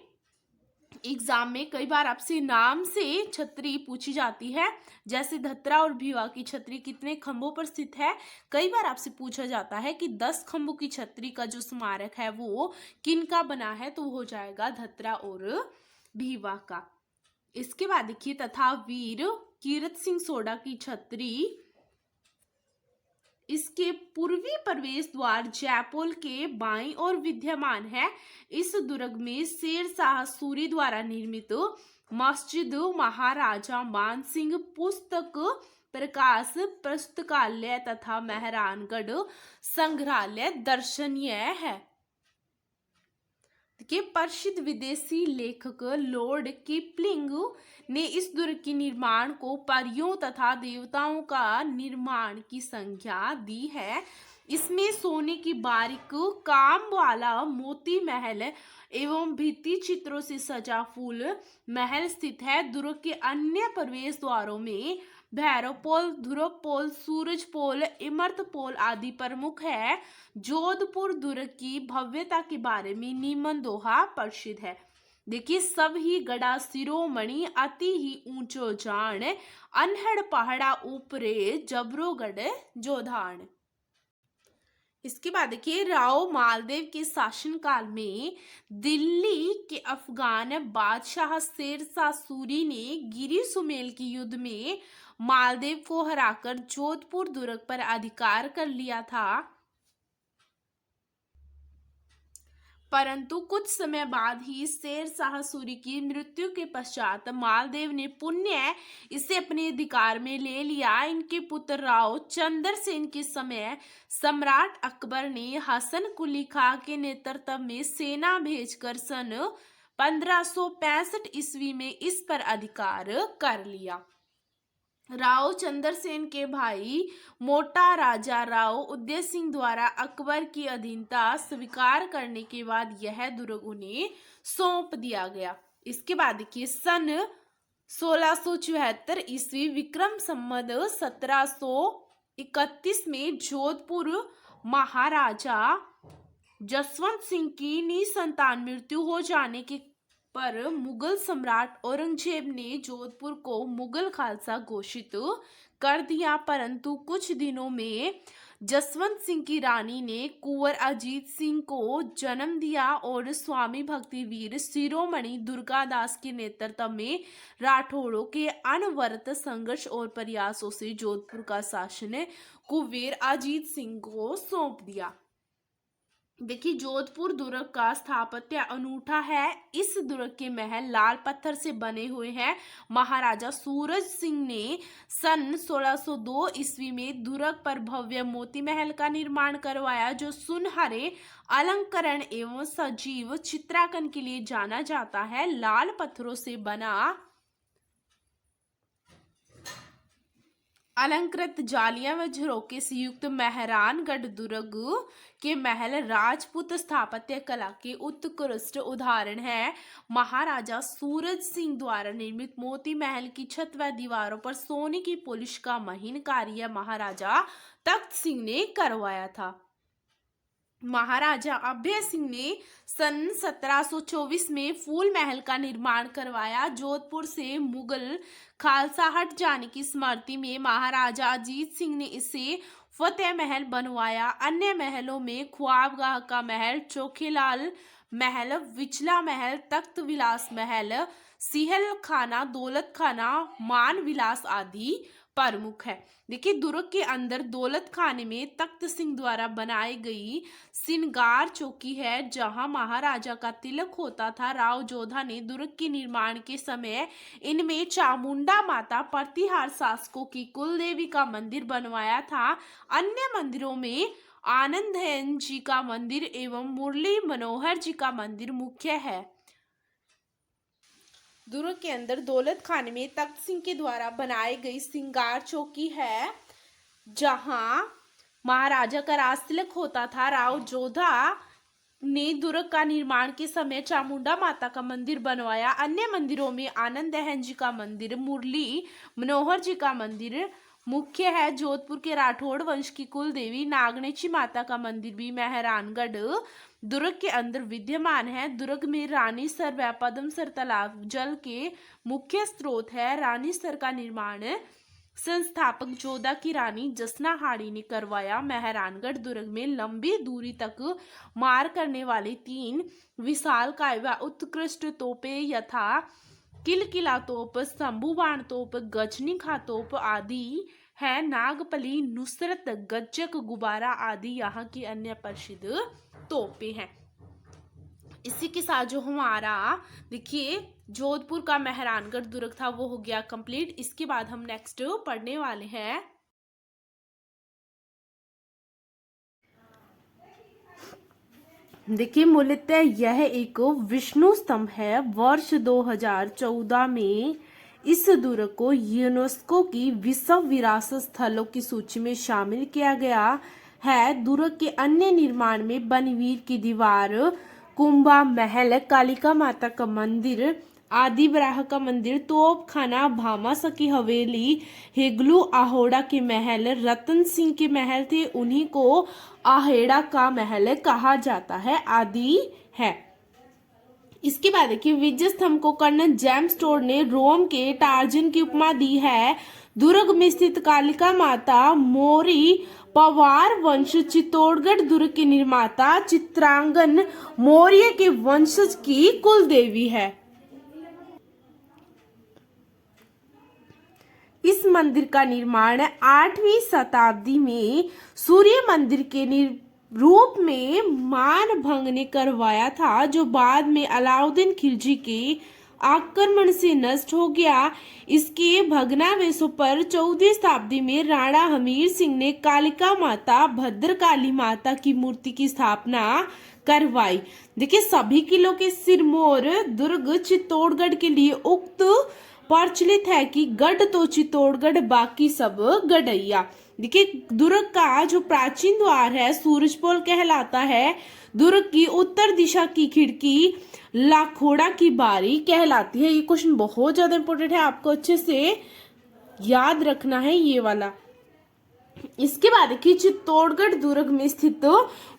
एग्जाम में कई बार आपसे नाम से छतरी पूछी जाती है, जैसे धतरा और भीवा की छतरी कितने खंभों पर स्थित है। कई बार आपसे पूछा जाता है कि 10 खंभों की छतरी का जो स्मारक है वो किन का बना है, तो हो जाएगा धतरा और भीवा का। इसके बाद देखिए तथा वीर कीरत सिंह सोढ़ा की छतरी इसके पूर्वी प्रवेश द्वार जयपोल के बाईं ओर विद्यमान है। इस दुर्ग में शेर शाह सूरी द्वारा निर्मित मस्जिद, महाराजा मानसिंह पुस्तक प्रकाश पुस्तकालय तथा मेहरानगढ़ संग्रहालय दर्शनीय है। के प्रसिद्ध विदेशी लेखक लॉर्ड किपलिंग ने इस दुर्ग के निर्माण को परियों तथा देवताओं का निर्माण की संज्ञा दी है। इसमें सोने की बारीक काम वाला मोती महल एवं भित्ति चित्रों से सजा फूल महल स्थित है। दुर्ग के अन्य प्रवेश द्वारों में भैरवपोल, ध्रुवपोल, सूरजपोल, इमर्तपोल आदि प्रमुख है। जोधपुर दुर्ग की भव्यता के बारे में निम्न दोहा प्रसिद्ध है। देखिए सब ही गड़ा शिरोमणि अति ही ऊंचो जान, अनहड़ पहाड़ा ऊपरे जबरोगढ़ जोधान। इसके बाद देखिए, राव मालदेव के शासनकाल में दिल्ली के अफगान बादशाह शेरशाह सूरी ने गिरी सुमेल की युद्ध में मालदेव को हराकर जोधपुर दुर्ग पर अधिकार कर लिया था। परंतु कुछ समय बाद ही शेरशाह सूरी की मृत्यु के पश्चात मालदेव ने पुनः इसे अपने अधिकार में ले लिया। इनके पुत्र राव चंद्रसेन के समय सम्राट अकबर ने हसन कुली खां के नेतृत्व में सेना भेजकर सन 1565 ईस्वी में इस पर अधिकार कर लिया। राव चंद्रसेन के भाई मोटा राजा राव उदय सिंह द्वारा अकबर की अधीनता स्वीकार करने के बाद यह दुर्ग उन्हें सौंप दिया गया। इसके बाद देखिए, सन 1674 ईस्वी विक्रम संवत 1731 में जोधपुर महाराजा जसवंत सिंह की निसंतान मृत्यु हो जाने के पर मुगल सम्राट औरंगजेब ने जोधपुर को मुगल खालसा घोषित कर दिया। परंतु कुछ दिनों में जसवंत सिंह की रानी ने कुंवर अजीत सिंह को जन्म दिया और स्वामी भक्तिवीर शिरोमणि दुर्गादास के नेतृत्व में राठौड़ों के अनवरत संघर्ष और प्रयासों से जोधपुर का शासन कुंवर अजीत सिंह को सौंप दिया। देखिए, जोधपुर दुर्ग का स्थापत्य अनूठा है। इस दुर्ग के महल लाल पत्थर से बने हुए हैं। महाराजा सूरज सिंह ने सन 1602 ईस्वी में दुर्ग पर भव्य मोती महल का निर्माण करवाया, जो सुनहरे अलंकरण एवं सजीव चित्रांकन के लिए जाना जाता है। लाल पत्थरों से बना अलंकृत जालियां व झरोके से युक्त मेहरानगढ़ दुर्ग के महल राजपूत स्थापत्य कला के उत्कृष्ट उदाहरण है। महाराजा सूरज सिंह द्वारा निर्मित मोती महल की छत व दीवारों पर सोने की पॉलिश का महीन कार्य महाराजा तख्त सिंह ने करवाया था। महाराजा अभय सिंह ने सन 1724 में फूल महल का निर्माण करवाया। जोधपुर से मुगल खालसा हट जाने की स्मृति में महाराजा अजीत सिंह ने इसे फतेह महल बनवाया। अन्य महलों में ख्वाबगाह का महल, चोखेलाल महल, विचला महल, तख्त विलास महल, सिहल खाना, दौलत खाना, मान विलास आदि प्रमुख है। देखिए, दुर्ग के अंदर दौलत खाने में तख्त सिंह द्वारा बनाई गई सिंगार चौकी है, जहां महाराजा का तिलक होता था। राव जोधा ने दुर्ग के निर्माण के समय इनमें चामुंडा माता, प्रतिहार शासकों की कुल देवी का मंदिर बनवाया था। अन्य मंदिरों में आनंदहन जी का मंदिर एवं मुरली मनोहर जी का मंदिर मुख्य है। दुर्ग के अंदर दौलत खाने में तख्त सिंह के द्वारा बनाई गई सिंगार चौकी है, जहां महाराजा का राज तिलक होता था। राव जोधा ने दुर्ग का निर्माण के समय चामुंडा माता का मंदिर बनवाया। अन्य मंदिरों में आनंदहन जी का मंदिर, मुरली मनोहर जी का मंदिर मुख्य है। जोधपुर के राठौड़ वंश की कुल देवी नागनेची माता का मंदिर भी मेहरानगढ़ दुर्ग के अंदर विद्यमान है। दुर्ग में रानीसर व पद्मसर तालाब जल के मुख्य स्रोत है। रानीसर का निर्माण संस्थापक जोधा की रानी जसनाहाड़ी ने करवाया। मेहरानगढ़ दुर्ग में लंबी दूरी तक मार करने वाली 3 विशालकाय व उत्कृष्ट तोपें यथा किलकिला तोप, शंभुबाण तोप, गजनीखा तोप आदि है। नागपली, नुसरत, गज्जक, गुब्बारा आदि यहाँ की अन्य प्रसिद्ध तोपें हैं। इसी के साथ जो हमारा देखिए जोधपुर का मेहरानगढ़ दुर्ग था वो हो गया कंप्लीट। इसके बाद हम नेक्स्ट पढ़ने वाले हैं देखिए, मूलतः यह एक विष्णु स्तंभ है। वर्ष 2014 में इस दुर्ग को यूनेस्को की विश्व विरासत स्थलों की सूची में शामिल किया गया है। दुर्ग के अन्य निर्माण में बनवीर की दीवार, कुंभा महल, कालिका माता का मंदिर, आदि बराह का मंदिर, तोप खाना, भामासा की हवेली, हेगलू आहोड़ा के महल, रतन सिंह के महल थे, उन्हीं को आहेड़ा का महल कहा जाता है आदि है। इसके बाद देखिए, विजय स्तंभ को कर्नल जेम्स टोड ने रोम के टार्जन की उपमा दी है। दुर्ग में स्थित कालिका माता मौर्य पवार वंश चित्तौड़गढ़ दुर्ग के निर्माता चित्रांगन मौर्य के वंशज की कुल देवी है। इस मंदिर का निर्माण 8वीं शताब्दी में सूर्य मंदिर के रूप में मानभंग ने करवाया था, जो बाद में अलाउद्दीन खिलजी के आक्रमण से नष्ट हो गया। इसके भग्नावशेषों पर 14वीं शताब्दी में राणा हमीर सिंह ने कालिका माता भद्रकाली माता की मूर्ति की स्थापना करवाई। देखिए, सभी किलों के सिरमौर दुर्ग चित्तौड़गढ़ के लिए उक्त प्रचलित है कि गढ़ तो चित्तौड़गढ़, बाकी सब गढ़ैया। देखिए, दुर्ग का जो प्राचीन द्वार है सूरजपोल कहलाता है। दुर्ग की उत्तर दिशा की खिड़की लाखोड़ा की बारी कहलाती है। ये क्वेश्चन बहुत ज्यादा इंपॉर्टेंट है, आपको अच्छे से याद रखना है ये वाला। इसके बाद देखिए, चित्तौड़गढ़ दुर्ग में स्थित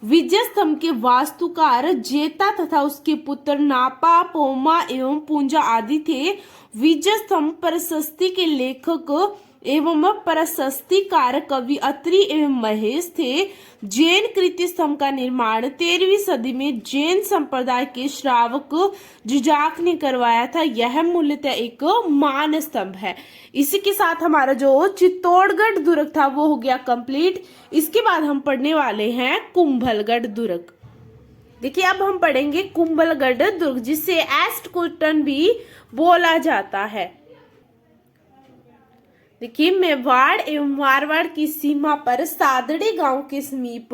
विजय स्तंभ के वास्तुकार जेता तथा उसके पुत्र नापा, पोमा एवं पूंजा आदि थे। विजय स्तंभ प्रशस्ति के लेखक एवं प्रशस्तिकार कवि अत्रि एवं महेश थे। जैन कृति स्तंभ का निर्माण 13वीं सदी में जैन संप्रदाय के श्रावक जुजाक ने करवाया था। यह मूलतः एक मान स्तंभ है। इसी के साथ हमारा जो चित्तौड़गढ़ दुर्ग था वो हो गया कंप्लीट। इसके बाद हम पढ़ने वाले हैं कुंभलगढ़ दुर्ग। देखिए, अब हम पढ़ेंगे कुंभलगढ़ दुर्ग, जिसे एस्टकुटन भी बोला जाता है। देखिए, मेवाड़ एवं मारवाड़ की सीमा पर सादड़ी गांव के समीप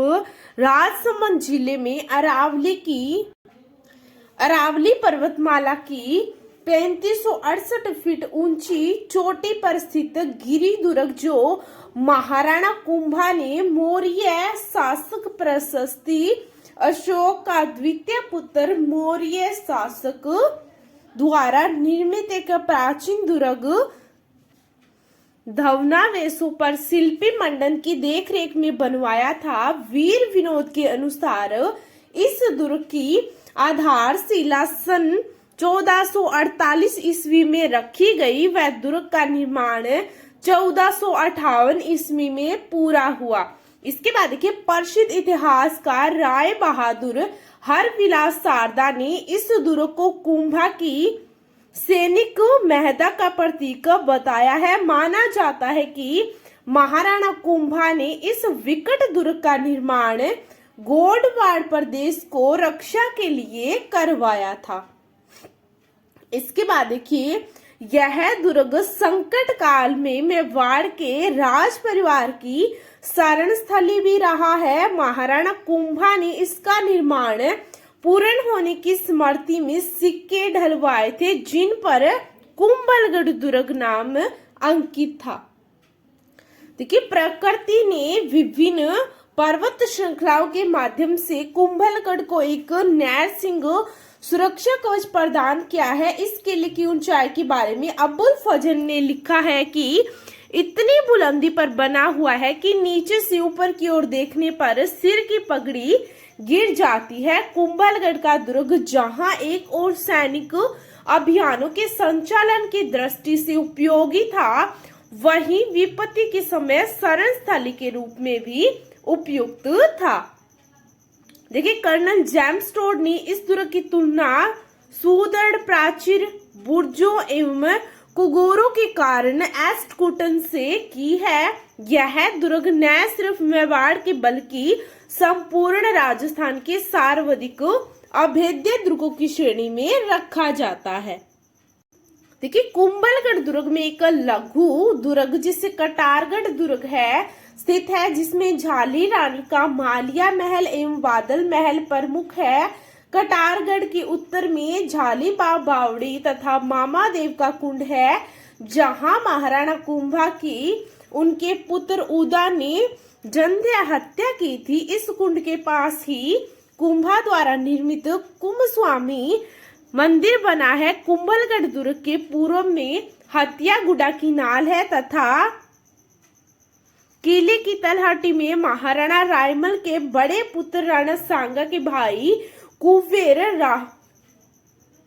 राजसमंद जिले में अरावली पर्वतमाला की 3568 फीट ऊंची चोटी पर स्थित गिरि दुर्ग, जो महाराणा कुंभा ने मौर्य शासक प्रशस्ति अशोक का द्वितीय पुत्र मौर्य शासक द्वारा निर्मित एक प्राचीन दुर्ग धवनावेशों पर शिल्पी मंडन की देखरेख में बनवाया था। वीर विनोद के अनुसार इस दुर्ग की आधारशिला सन 1448 ईस्वी में रखी गई। वह दुर्ग का निर्माण 1458 ईस्वी में पूरा हुआ। इसके बाद देखिए, प्रसिद्ध इतिहासकार राय बहादुर हरविलास शारदा ने इस दुर्ग को कुंभा की सैनिक महदा का प्रतीक बताया है। माना जाता है कि महाराणा कुंभा ने इस विकट दुर्ग का निर्माण गोडवाड़ प्रदेश को रक्षा के लिए करवाया था। इसके बाद देखिए, यह दुर्ग संकट काल में मेवाड़ के राज परिवार की शरण स्थली भी रहा है। महाराणा कुंभा ने इसका निर्माण पूर्ण होने की स्मृति में सिक्के ढलवाए थे, जिन पर कुंभलगढ़ दुर्ग नाम अंकित था। देखिए, प्रकृति ने विभिन्न पर्वत श्रृंखलाओं के माध्यम से कुंभलगढ़ को एक नैरसिंह सुरक्षा कवच प्रदान किया है। इस किले की ऊंचाई के बारे में अबुल फजल ने लिखा है कि इतनी बुलंदी पर बना हुआ है कि नीचे से ऊपर की ओर देखने पर सिर की पगड़ी गिर जाती है। कुंभलगढ़ का दुर्ग जहां एक और सैनिक अभियानों के संचालन की दृष्टि से उपयोगी था, वहीं विपत्ति के समय शरण स्थली के रूप में भी उपयुक्त था। देखिए, कर्नल जेम्स टोड ने इस दुर्ग की तुलना सुदृढ़ प्राचीर, बुर्जों एवं कुगोरों के कारण एस्टकुटन से की है। यह दुर्ग न सिर्फ मेवाड़ के बल्कि संपूर्ण राजस्थान के सर्वाधिक अभेद्य दुर्गों की श्रेणी में रखा जाता है। देखिए, कुंभलगढ़ दुर्ग में एक लघु दुर्ग जिसे कटारगढ़ दुर्ग है स्थित है, जिसमें झाली रानी का मालिया महल एवं बादल महल प्रमुख है। कटारगढ़ के उत्तर में झाली बावड़ी तथा मामा देव का कुंड है, जहां महाराणा कुंभा की उनके पुत्र उदा ने जंध्य हत्या की थी। इस कुंड के पास ही कुंभा द्वारा निर्मित कुंभस्वामी मंदिर बना है। कुंभलगढ़ दुर्ग के पूर्व में हत्यागुड़ा की नाल है तथा किले की तलहटी में महाराणा रायमल के बड़े पुत्र राणा सांगा के भाई कुबेर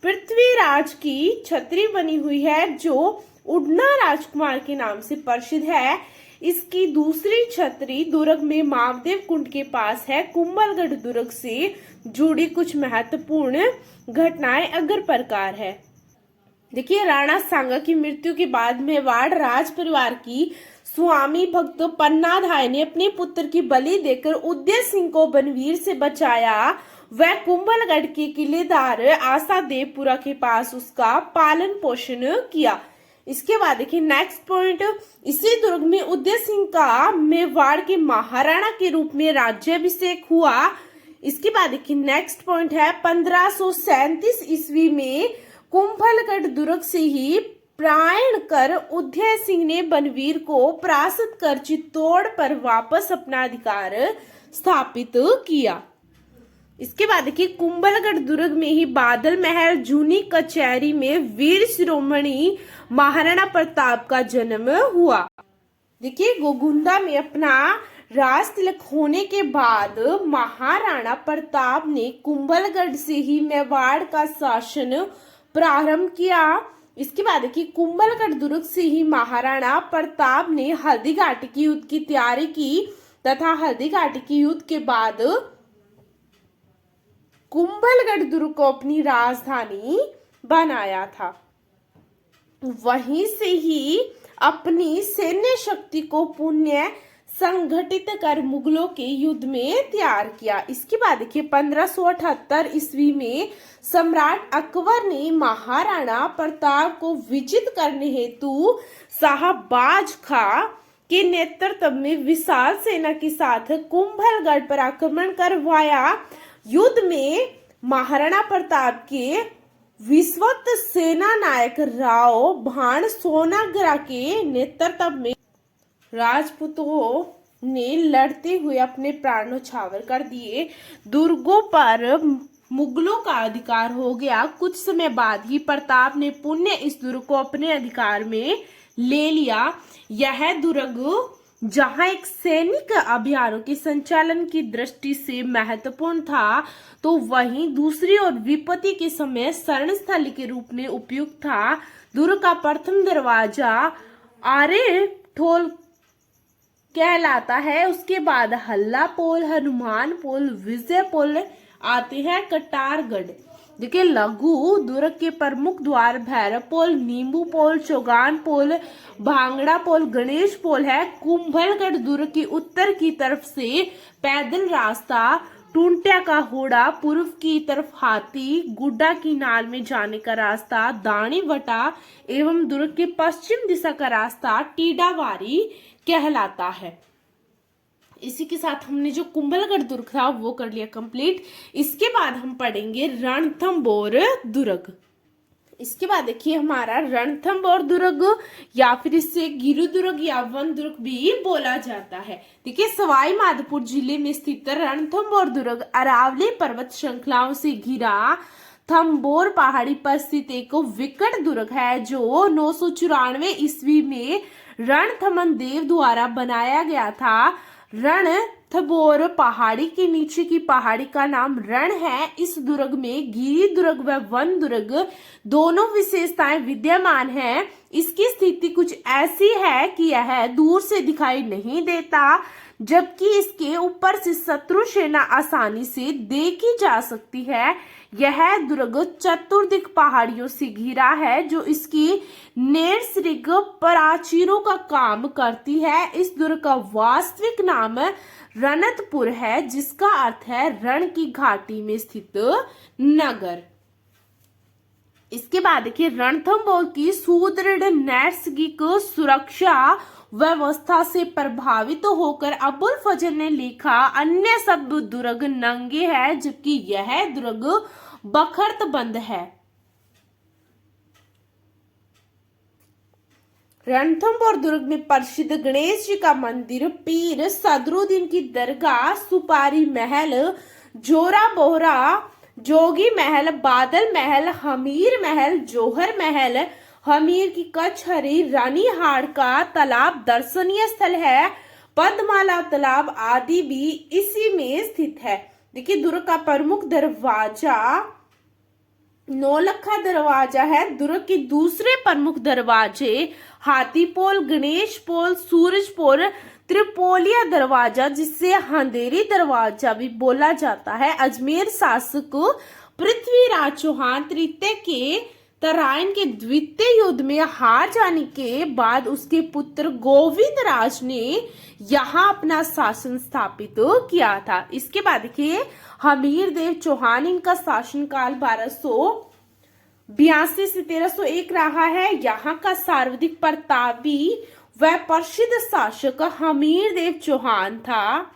पृथ्वीराज की छतरी बनी हुई है, जो उड़ना राजकुमार के नाम से प्रसिद्ध है। इसकी दूसरी छतरी दुर्ग में महादेव कुंड के पास है। कुंभलगढ़ दुर्ग से जुड़ी कुछ महत्वपूर्ण घटनाएं अगर प्रकार है। देखिए, राणा सांगा की मृत्यु के बाद मेवाड़ राज परिवार की स्वामी भक्त पन्नाधाय ने अपने पुत्र की बलि देकर उदय सिंह को बनवीर से बचाया। वह कुंभलगढ़ के किलेदार आशा देवपुरा के पास उसका पालन पोषण किया। इसके बाद देखिए नेक्स्ट पॉइंट, इसी दुर्ग में उदय सिंह का मेवाड़ के महाराणा के रूप में राज्याभिषेक हुआ। इसके बाद देखिए नेक्स्ट पॉइंट है 1537 ईस्वी में कुंभलगढ़ दुर्ग से ही पलायन कर उदय सिंह ने बनवीर को परास्त कर चित्तौड़ पर वापस अपना अधिकार स्थापित किया। इसके बाद देखिए कुंभलगढ़ दुर्ग में ही बादल महल जूनी कचहरी में वीर शिरोमणि महाराणा प्रताप का जन्म हुआ। देखिए गोगुंदा में अपना राज तिलक होने के बाद महाराणा प्रताप ने कुंभलगढ़ से ही मेवाड़ का शासन प्रारंभ किया। इसके बाद देखिए कुंभलगढ़ दुर्ग से ही महाराणा प्रताप ने हल्दीघाटी की युद्ध की तैयारी की तथा हल्दीघाटी की युद्ध के बाद कुंभलगढ़ दुर्ग को अपनी राजधानी बनाया था। वहीं से ही अपनी सैन्य शक्ति को पुनः संगठित कर मुगलों के युद्ध में तैयार किया। इसके बाद देखिए 1578 ईस्वी में सम्राट अकबर ने महाराणा प्रताप को विजित करने हेतु शाहबाज खां के नेतृत्व में विशाल सेना के साथ कुंभलगढ़ पर आक्रमण करवाया। युद्ध में महाराणा प्रताप के विश्वस्त सेना नायक राव भाण सोनाग्रा के नेतृत्व में राजपूतों ने लड़ते हुए अपने प्राण न्यौछावर कर दिए। दुर्गों पर मुगलों का अधिकार हो गया। कुछ समय बाद ही प्रताप ने पुनः इस दुर्ग को अपने अधिकार में ले लिया। यह दुर्ग जहां एक सैनिक अभियानों के संचालन की दृष्टि से महत्वपूर्ण था, तो वहीं दूसरी ओर विपत्ति के समय शरण स्थल के रूप में उपयुक्त था। दुर्ग का प्रथम दरवाजा आरे ठोल कहलाता है। उसके बाद हल्ला पोल, हनुमान पोल, विजय पोल आते हैं। कटारगढ़ देखिए लघु दुर्ग के प्रमुख द्वार भैरव पोल, नींबू पोल, चौगान पोल, भांगड़ा पोल, गणेश पोल है। कुंभलगढ़ दुर्ग की उत्तर की तरफ से पैदल रास्ता, टूंटिया का होड़ा, पूर्व की तरफ हाथी गुड्डा की नाल में जाने का रास्ता, दानी वटा एवं दुर्ग के पश्चिम दिशा का रास्ता टीडावारी कहलाता है। इसी के साथ हमने जो कुंभलगढ़ दुर्ग था वो कर लिया कंप्लीट। इसके बाद हम पढ़ेंगे रणथंबोर दुर्ग। इसके बाद देखिए हमारा रणथंबोर दुर्ग या फिर इसे गिरु दुर्ग या वन दुर्ग भी बोला जाता है। देखिए सवाई माधोपुर जिले में स्थित रणथंबोर दुर्ग अरावली पर्वत श्रृंखलाओं से घिरा थंबोर पहाड़ी पर स्थित एक विकट दुर्ग है जो 994 ईस्वी में रणथंमन देव द्वारा बनाया गया था। रणथंबोर पहाड़ी के नीचे की पहाड़ी का नाम रण है। इस दुर्ग में गिरि दुर्ग व वन दुर्ग दोनों विशेषताएं विद्यमान हैं। इसकी स्थिति कुछ ऐसी है कि यह दूर से दिखाई नहीं देता, जबकि इसके ऊपर से शत्रु सेना आसानी से देखी जा सकती है। यह दुर्ग चतुर्दिक पहाड़ियों से घिरा है जो इसकी नैसर्गिक प्राचीरों का काम करती है। इस दुर्ग का वास्तविक नाम रणथंपुर है, जिसका अर्थ है रण की घाटी में स्थित नगर। इसके बाद देखिए रणथंबोर की सुदृढ़ नैसर्गिक सुरक्षा व्यवस्था से प्रभावित होकर अबुल फजल ने लिखा, अन्य सब दुर्ग नंगे है जबकि यह दुर्ग बखरत बंद है। रणथंबोर दुर्ग में प्रसिद्ध गणेश जी का मंदिर, पीर सदरुद्दीन की दरगाह, सुपारी महल, जोरा बोहरा, जोगी महल, बादल महल, हमीर महल, जौहर महल, हमीर की कचहरी, रानीहाड़ का तालाब दर्शनीय स्थल है। पद्माला तालाब आदि भी इसी में स्थित है। देखिए दुर्ग का प्रमुख दरवाजा नौलखा दरवाजा है दुर्ग के दूसरे प्रमुख दरवाजे हाथीपोल, गणेशपोल, सूरजपोल, त्रिपोलिया दरवाजा जिसे अंधेरी दरवाजा भी बोला जाता है। अजमेर शासक पृथ्वीराज चौहान तृतीय के तराइन के द्वितीय युद्ध में हार जाने के बाद उसके पुत्र गोविंद राज ने यहाँ अपना शासन स्थापित किया था। इसके बाद देखिए हमीर देव चौहान, इनका शासनकाल 1282 से 1301 रहा है। यहाँ का सर्वाधिक प्रतापी व प्रसिद्ध शासक हमीर देव चौहान था।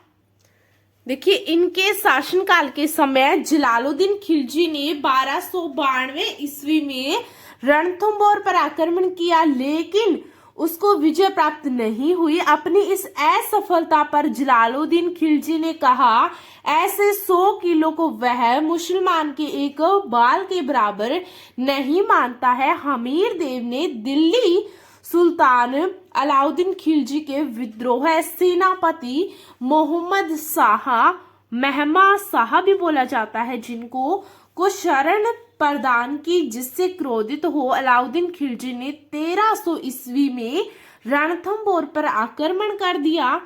देखिए इनके शासनकाल के समय जलालुद्दीन खिलजी ने 1292 ईस्वी में रणथंभौर पर आक्रमण किया, लेकिन उसको विजय प्राप्त नहीं हुई। अपनी इस असफलता पर जलालुद्दीन खिलजी ने कहा ऐसे 100 किलो को वह मुसलमान के एक बाल के बराबर नहीं मानता है। हमीर देव ने दिल्ली सुल्तान अलाउद्दीन खिलजी के विद्रोह सेनापति मोहम्मद शाह, महमा शाह भी बोला जाता है, जिनको को शरण प्रदान की, जिससे क्रोधित हो अलाउद्दीन खिलजी ने 1300 ईस्वी में रणथंभौर पर आक्रमण कर दिया।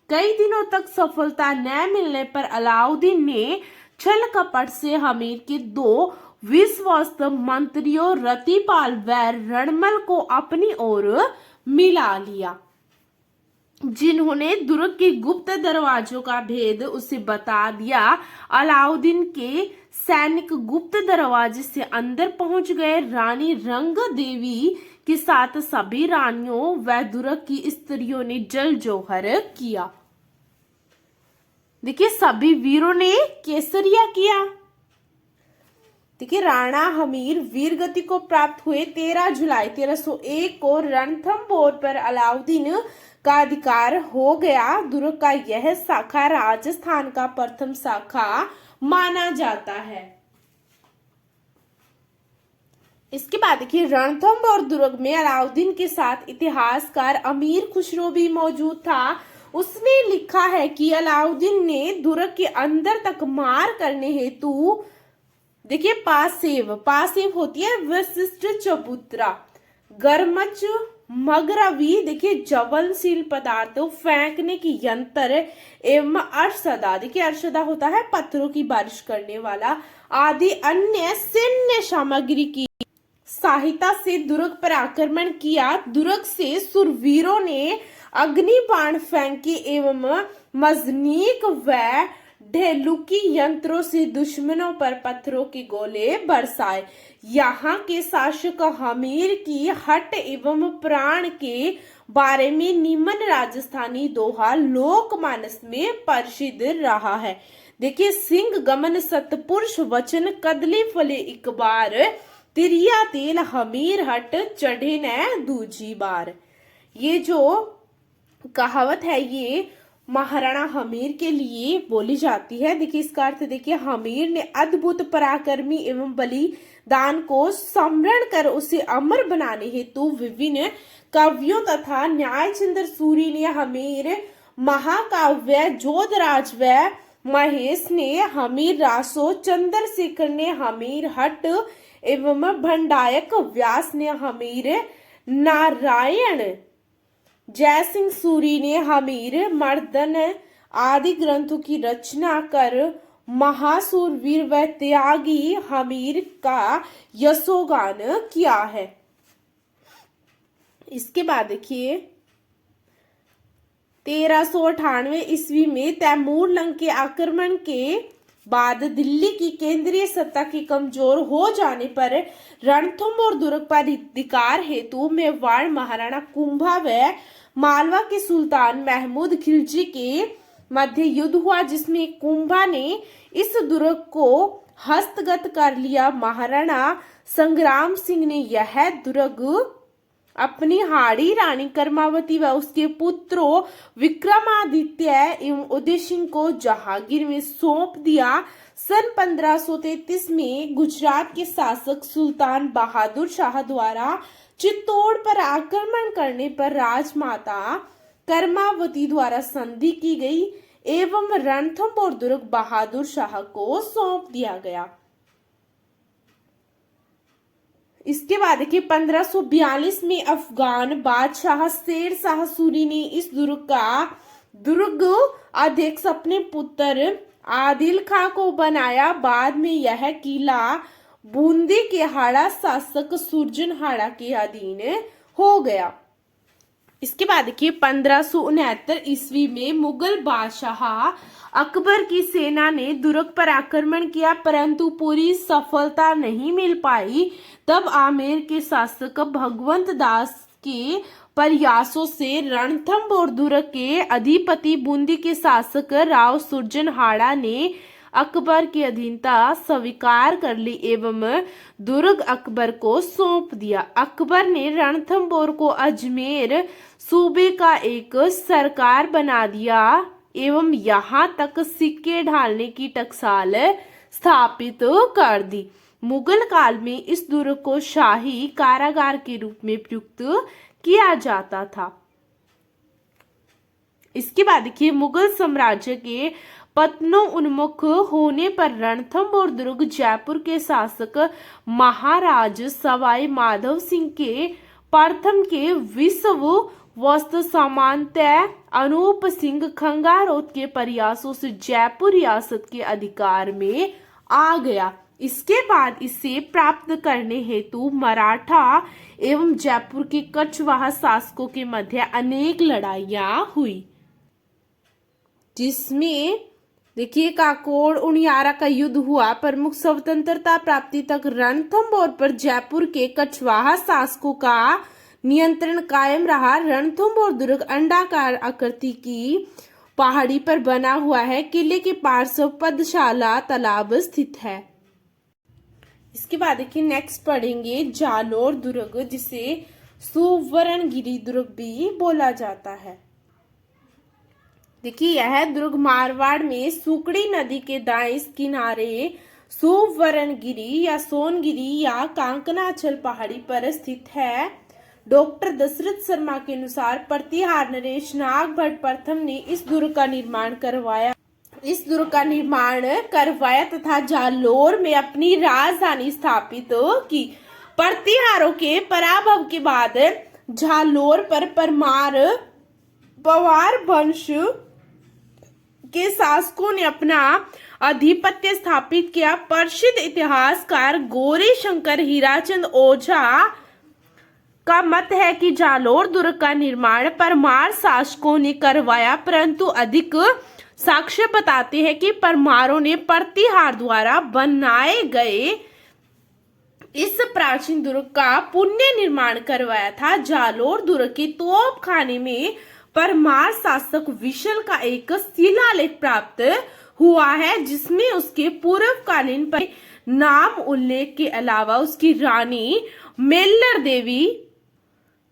कई दिनों तक सफलता न मिलने पर अलाउद्दीन ने छल कपट से हमीर के 2 विश्वस्त मंत्रियों रतिपाल व रणमल को अपनी ओर मिला लिया, जिन्होंने दुर्ग के गुप्त दरवाजों का भेद उसे बता दिया। अलाउद्दीन के सैनिक गुप्त दरवाजे से अंदर पहुंच गए। रानी रंग देवी के साथ सभी रानियों व दुर्ग की स्त्रियों ने जल जोहर किया। देखिए सभी वीरों ने केसरिया किया। देखिए राणा हमीर वीर गति को प्राप्त हुए। 13 जुलाई 1301 को रणथंभौर पर अलाउद्दीन का अधिकार हो गया। दुर्ग का यह शाखा राजस्थान का प्रथम शाखा माना जाता है। इसके बाद देखिए रणथंभौर दुर्ग में अलाउद्दीन के साथ इतिहासकार अमीर खुसरो भी मौजूद था। उसने लिखा है कि अलाउद्दीन ने दुर्ग के अंदर तक मार करने हेतु देखिए पासेव होती है विशिष्ट चबूतरा, गर्मच, मगरवी देखिए ज्वलनशील पदार्थों फेंकने की यंत्र एवं अर्शदा, देखिए अर्शदा होता है पत्थरों की बारिश करने वाला, आदि अन्य सैन्य सामग्री की सहायता से दुर्ग पर आक्रमण किया। दुर्ग से सुरवीरों ने अग्नि बाण फेंके एवं मजनीक व ढेलुकी यंत्रों से दुश्मनों पर पत्थरों के गोले बरसाए। यहाँ के शासक हमीर की हट एवं प्राण के बारे में निम्न राजस्थानी दोहा लोकमानस में प्रसिद्ध रहा है। देखिए सिंह गमन सतपुरुष वचन कदली फले एक बार, तिरिया तेल हमीर हट चढ़े न दूजी बार। ये जो कहावत है ये महाराणा हमीर के लिए बोली जाती है। देखिए इसका अर्थ देखिए हमीर ने अद्भुत पराक्रमी एवं बलिदान को स्मरण कर उसे अमर बनाने हेतु विभिन्न कवियों तथा न्यायचंद्र सूरी ने हमीर महाकाव्य, जोधराज व महेश ने हमीर रासो, चंद्रशेखर ने हमीर हट एवं भंडायक व्यास ने हमीर नारायण, जयसिंह सूरी ने हमीर मर्दन आदि ग्रंथों की रचना कर महासूरवीर व त्यागी हमीर का यशोगान किया है। इसके बाद देखिए 1398 ईस्वी में तैमूर लंग के आक्रमण के बाद दिल्ली की केंद्रीय सत्ता की कमजोर हो जाने पर रणथंभौर दुर्ग पर अधिकार हेतु मेवाड़ महाराणा कुंभा व मालवा के सुल्तान महमूद खिलजी के मध्य युद्ध हुआ, जिसमें कुंभा ने इस दुर्ग को हस्तगत कर लिया। महाराणा संग्राम सिंह ने यह दुर्ग अपनी हाड़ी रानी कर्मावती व उसके पुत्रों विक्रमादित्य एवं उदय सिंह को जहांगीर में सौंप दिया। सन 1533 में गुजरात के शासक सुल्तान बहादुर शाह द्वारा चित्तौड़ पर आक्रमण करने पर राजमाता कर्मावती द्वारा संधि की गई एवं रणथंभौर दुर्ग बहादुर शाह को सौंप दिया गया। इसके बाद देखिए 1542 में अफगान बादशाह शेर शाह सूरी ने इस दुर्ग अध्यक्ष अपने पुत्र आदिल खां को बनाया। बाद में यह किला बूंदी के हाड़ा शासक सुरजनहाड़ा के अधीन हो गया। इसके बाद देखिए 1569 ईस्वी में मुगल बादशाह अकबर की सेना ने दुर्ग पर आक्रमण किया, परंतु पूरी सफलता नहीं मिल पाई। तब आमेर के शासक भगवंत दास के प्रयासों से रणथंभौर दुर्ग के अधिपति बूंदी के शासक राव सुरजनहाड़ा ने अकबर की अधीनता स्वीकार कर ली एवं दुर्ग अकबर को सौंप दिया। अकबर ने रणथंभौर को अजमेर सूबे का एक सरकार बना दिया एवं यहाँ तक सिक्के ढालने की टकसाल स्थापित कर दी। मुगल काल में इस दुर्ग को शाही कारागार के रूप में प्रयुक्त किया जाता था। इसके बाद देखिए मुगल साम्राज्य के पतनोन्मुख होने पर रणथंभौर दुर्ग जयपुर के शासक महाराज सवाई माधव सिंह के प्रथम के विश्व वस्त्र सामंतय अनूप सिंह खंगारोत के प्रयासों से जयपुर रियासत के अधिकार में आ गया। इसके बाद इसे प्राप्त करने हेतु मराठा एवं जयपुर के कछवाहा शासकों के मध्य अनेक लड़ाइयां हुई, जिसमें देखिए काकोड़ उनियारा का युद्ध हुआ। प्रमुख स्वतंत्रता प्राप्ति तक रणथंभौर पर जयपुर के कछवाहा शासकों का नियंत्रण कायम रहा। रणथंभौर दुर्ग अंडाकार आकृति की पहाड़ी पर बना हुआ है। किले के पार्श्व पदशाला तालाब स्थित है। इसके बाद देखिए नेक्स्ट पढ़ेंगे जालोर दुर्ग, जिसे सुवर्णगिरी दुर्ग भी बोला जाता है। देखिए यह दुर्ग मारवाड़ में सुकड़ी नदी के दाएं किनारे सुवर्णगिरी या सोनगिरी या कांकनाचल पहाड़ी पर स्थित है। डॉक्टर दशरथ शर्मा के अनुसार प्रतिहार नरेश नाग भट्ट प्रथम ने इस दुर्ग का निर्माण करवाया तथा जालोर में अपनी राजधानी स्थापित की। प्रतिहारों के पराभव के बाद जालोर पर पवार वंश के शासकों ने अपना आधिपत्य स्थापित किया। प्रसिद्ध इतिहासकार गौरी शंकर हीराचंद ओझा का मत है कि जालोर दुर्ग का निर्माण परमार शासकों ने करवाया, परंतु अधिक साक्ष्य बताते हैं कि परमारों ने प्रतिहार द्वारा बनाए गए इस प्राचीन दुर्ग का पुण्य निर्माण करवाया था। जालोर दुर्ग के तोप खाने में परमार शासक विशल का एक शिलालेख प्राप्त हुआ है, जिसमें उसके पूर्वकालीन पर नाम उल्लेख के अलावा उसकी रानी मेल्लर देवी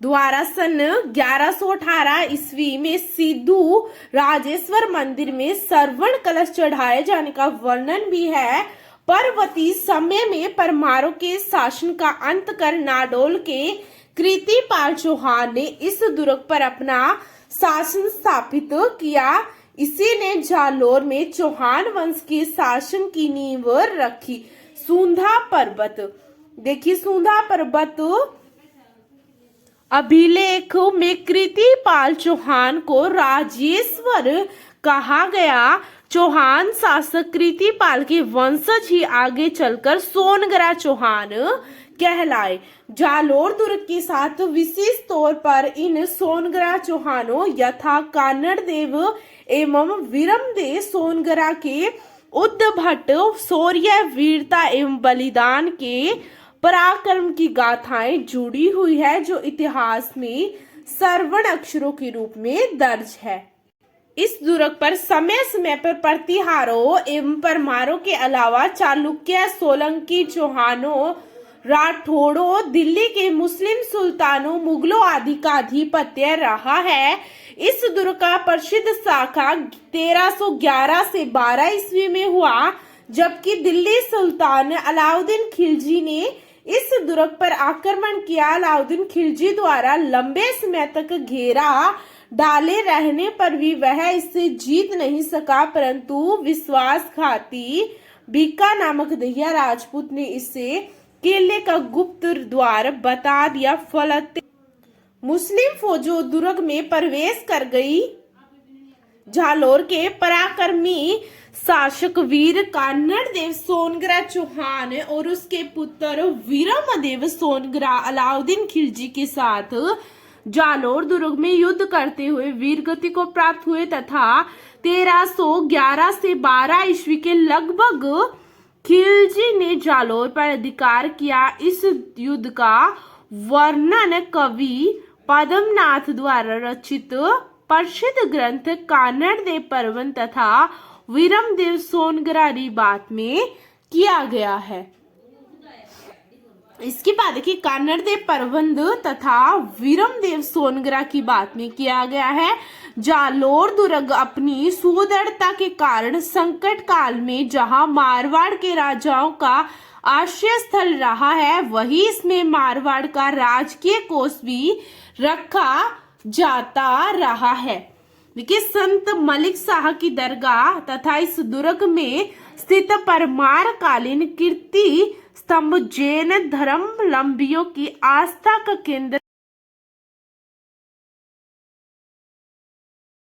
द्वारा सन 1118 ईस्वी में सिद्धू राजेश्वर मंदिर में श्रवण कलश चढ़ाए जाने का वर्णन भी है। परवर्ती समय में परमारों के शासन का अंत कर नाडोल के कृतिपाल चौहान ने इस दुर्ग पर अपना शासन स्थापित किया। इसी ने जालोर में चौहान वंश के शासन की नींव रखी। सुंधा पर्वत, देखिए सुंधा पर्वत अभिलेख में कृतिपाल चौहान को राजेश्वर कहा गया। चौहान शासक कृतिपाल के वंशज ही आगे चलकर सोनगरा चौहान कहलाए। जालोर दुर्ग के साथ विशेष तौर पर इन सोनगरा चौहानों यथा कानड़ देव एवं विरमदेव सोनगरा के उद्भट शौर्य वीरता एवं बलिदान के पराक्रम की गाथाएं जुड़ी हुई है, जो इतिहास में स्वर्ण अक्षरों के रूप में दर्ज है। इस दुर्ग पर समय समय पर प्रतिहारों एवं परमारों के अलावा चालुक्य, सोलंकी, चौहानों, राठौड़ों, दिल्ली के मुस्लिम सुल्तानों, मुगलों आदि का आधिपत्य रहा है। इस दुर्ग का प्रसिद्ध शाखा 1311 से 12 ईस्वी में हुआ, जबकि दिल्ली सुल्तान अलाउद्दीन खिलजी ने इस दुर्ग पर आक्रमण किया। अलाउद्दीन खिलजी द्वारा लंबे समय तक घेरा डाले रहने पर भी वह इससे जीत नहीं सका, परंतु विश्वासघाती बीका नामक दहिया राजपूत ने इसे किले का गुप्त द्वार बता दिया। फलत मुस्लिम फौजों दुर्ग में प्रवेश कर गई। जालोर के पराक्रमी शासक वीर कान्हड़देव सोनग्रा चौहान और उसके पुत्र वीरमदेव सोनग्रा अलाउद्दीन खिलजी के साथ जालोर दुर्ग में युद्ध करते हुए वीरगति को प्राप्त हुए तथा 1311 से 12 ईस्वी के लगभग खिलजी ने जालोर पर अधिकार किया। इस युद्ध का वर्णन कवि पद्मनाथ द्वारा रचित प्रसिद्ध ग्रंथ कान्हड़देव पर्वन तथा वीरमदेव सोनग्रारी बात में किया गया है। इसके बाद देखिए कान्हड़देव प्रबंध तथा वीरमदेव सोनग्रा की बात में किया गया है। जालोर दुर्ग अपनी सुदृढ़ता के कारण संकट काल में जहां मारवाड़ के राजाओं का आश्रय स्थल रहा है, वही इसमें मारवाड़ का राजकीय कोष भी रखा जाता रहा है। देखिए संत मलिक शाह की दरगाह तथा इस दुर्ग में स्थित परमार कालीन कीर्ति स्तंभ जैन धर्मावलंबियों की आस्था का केंद्र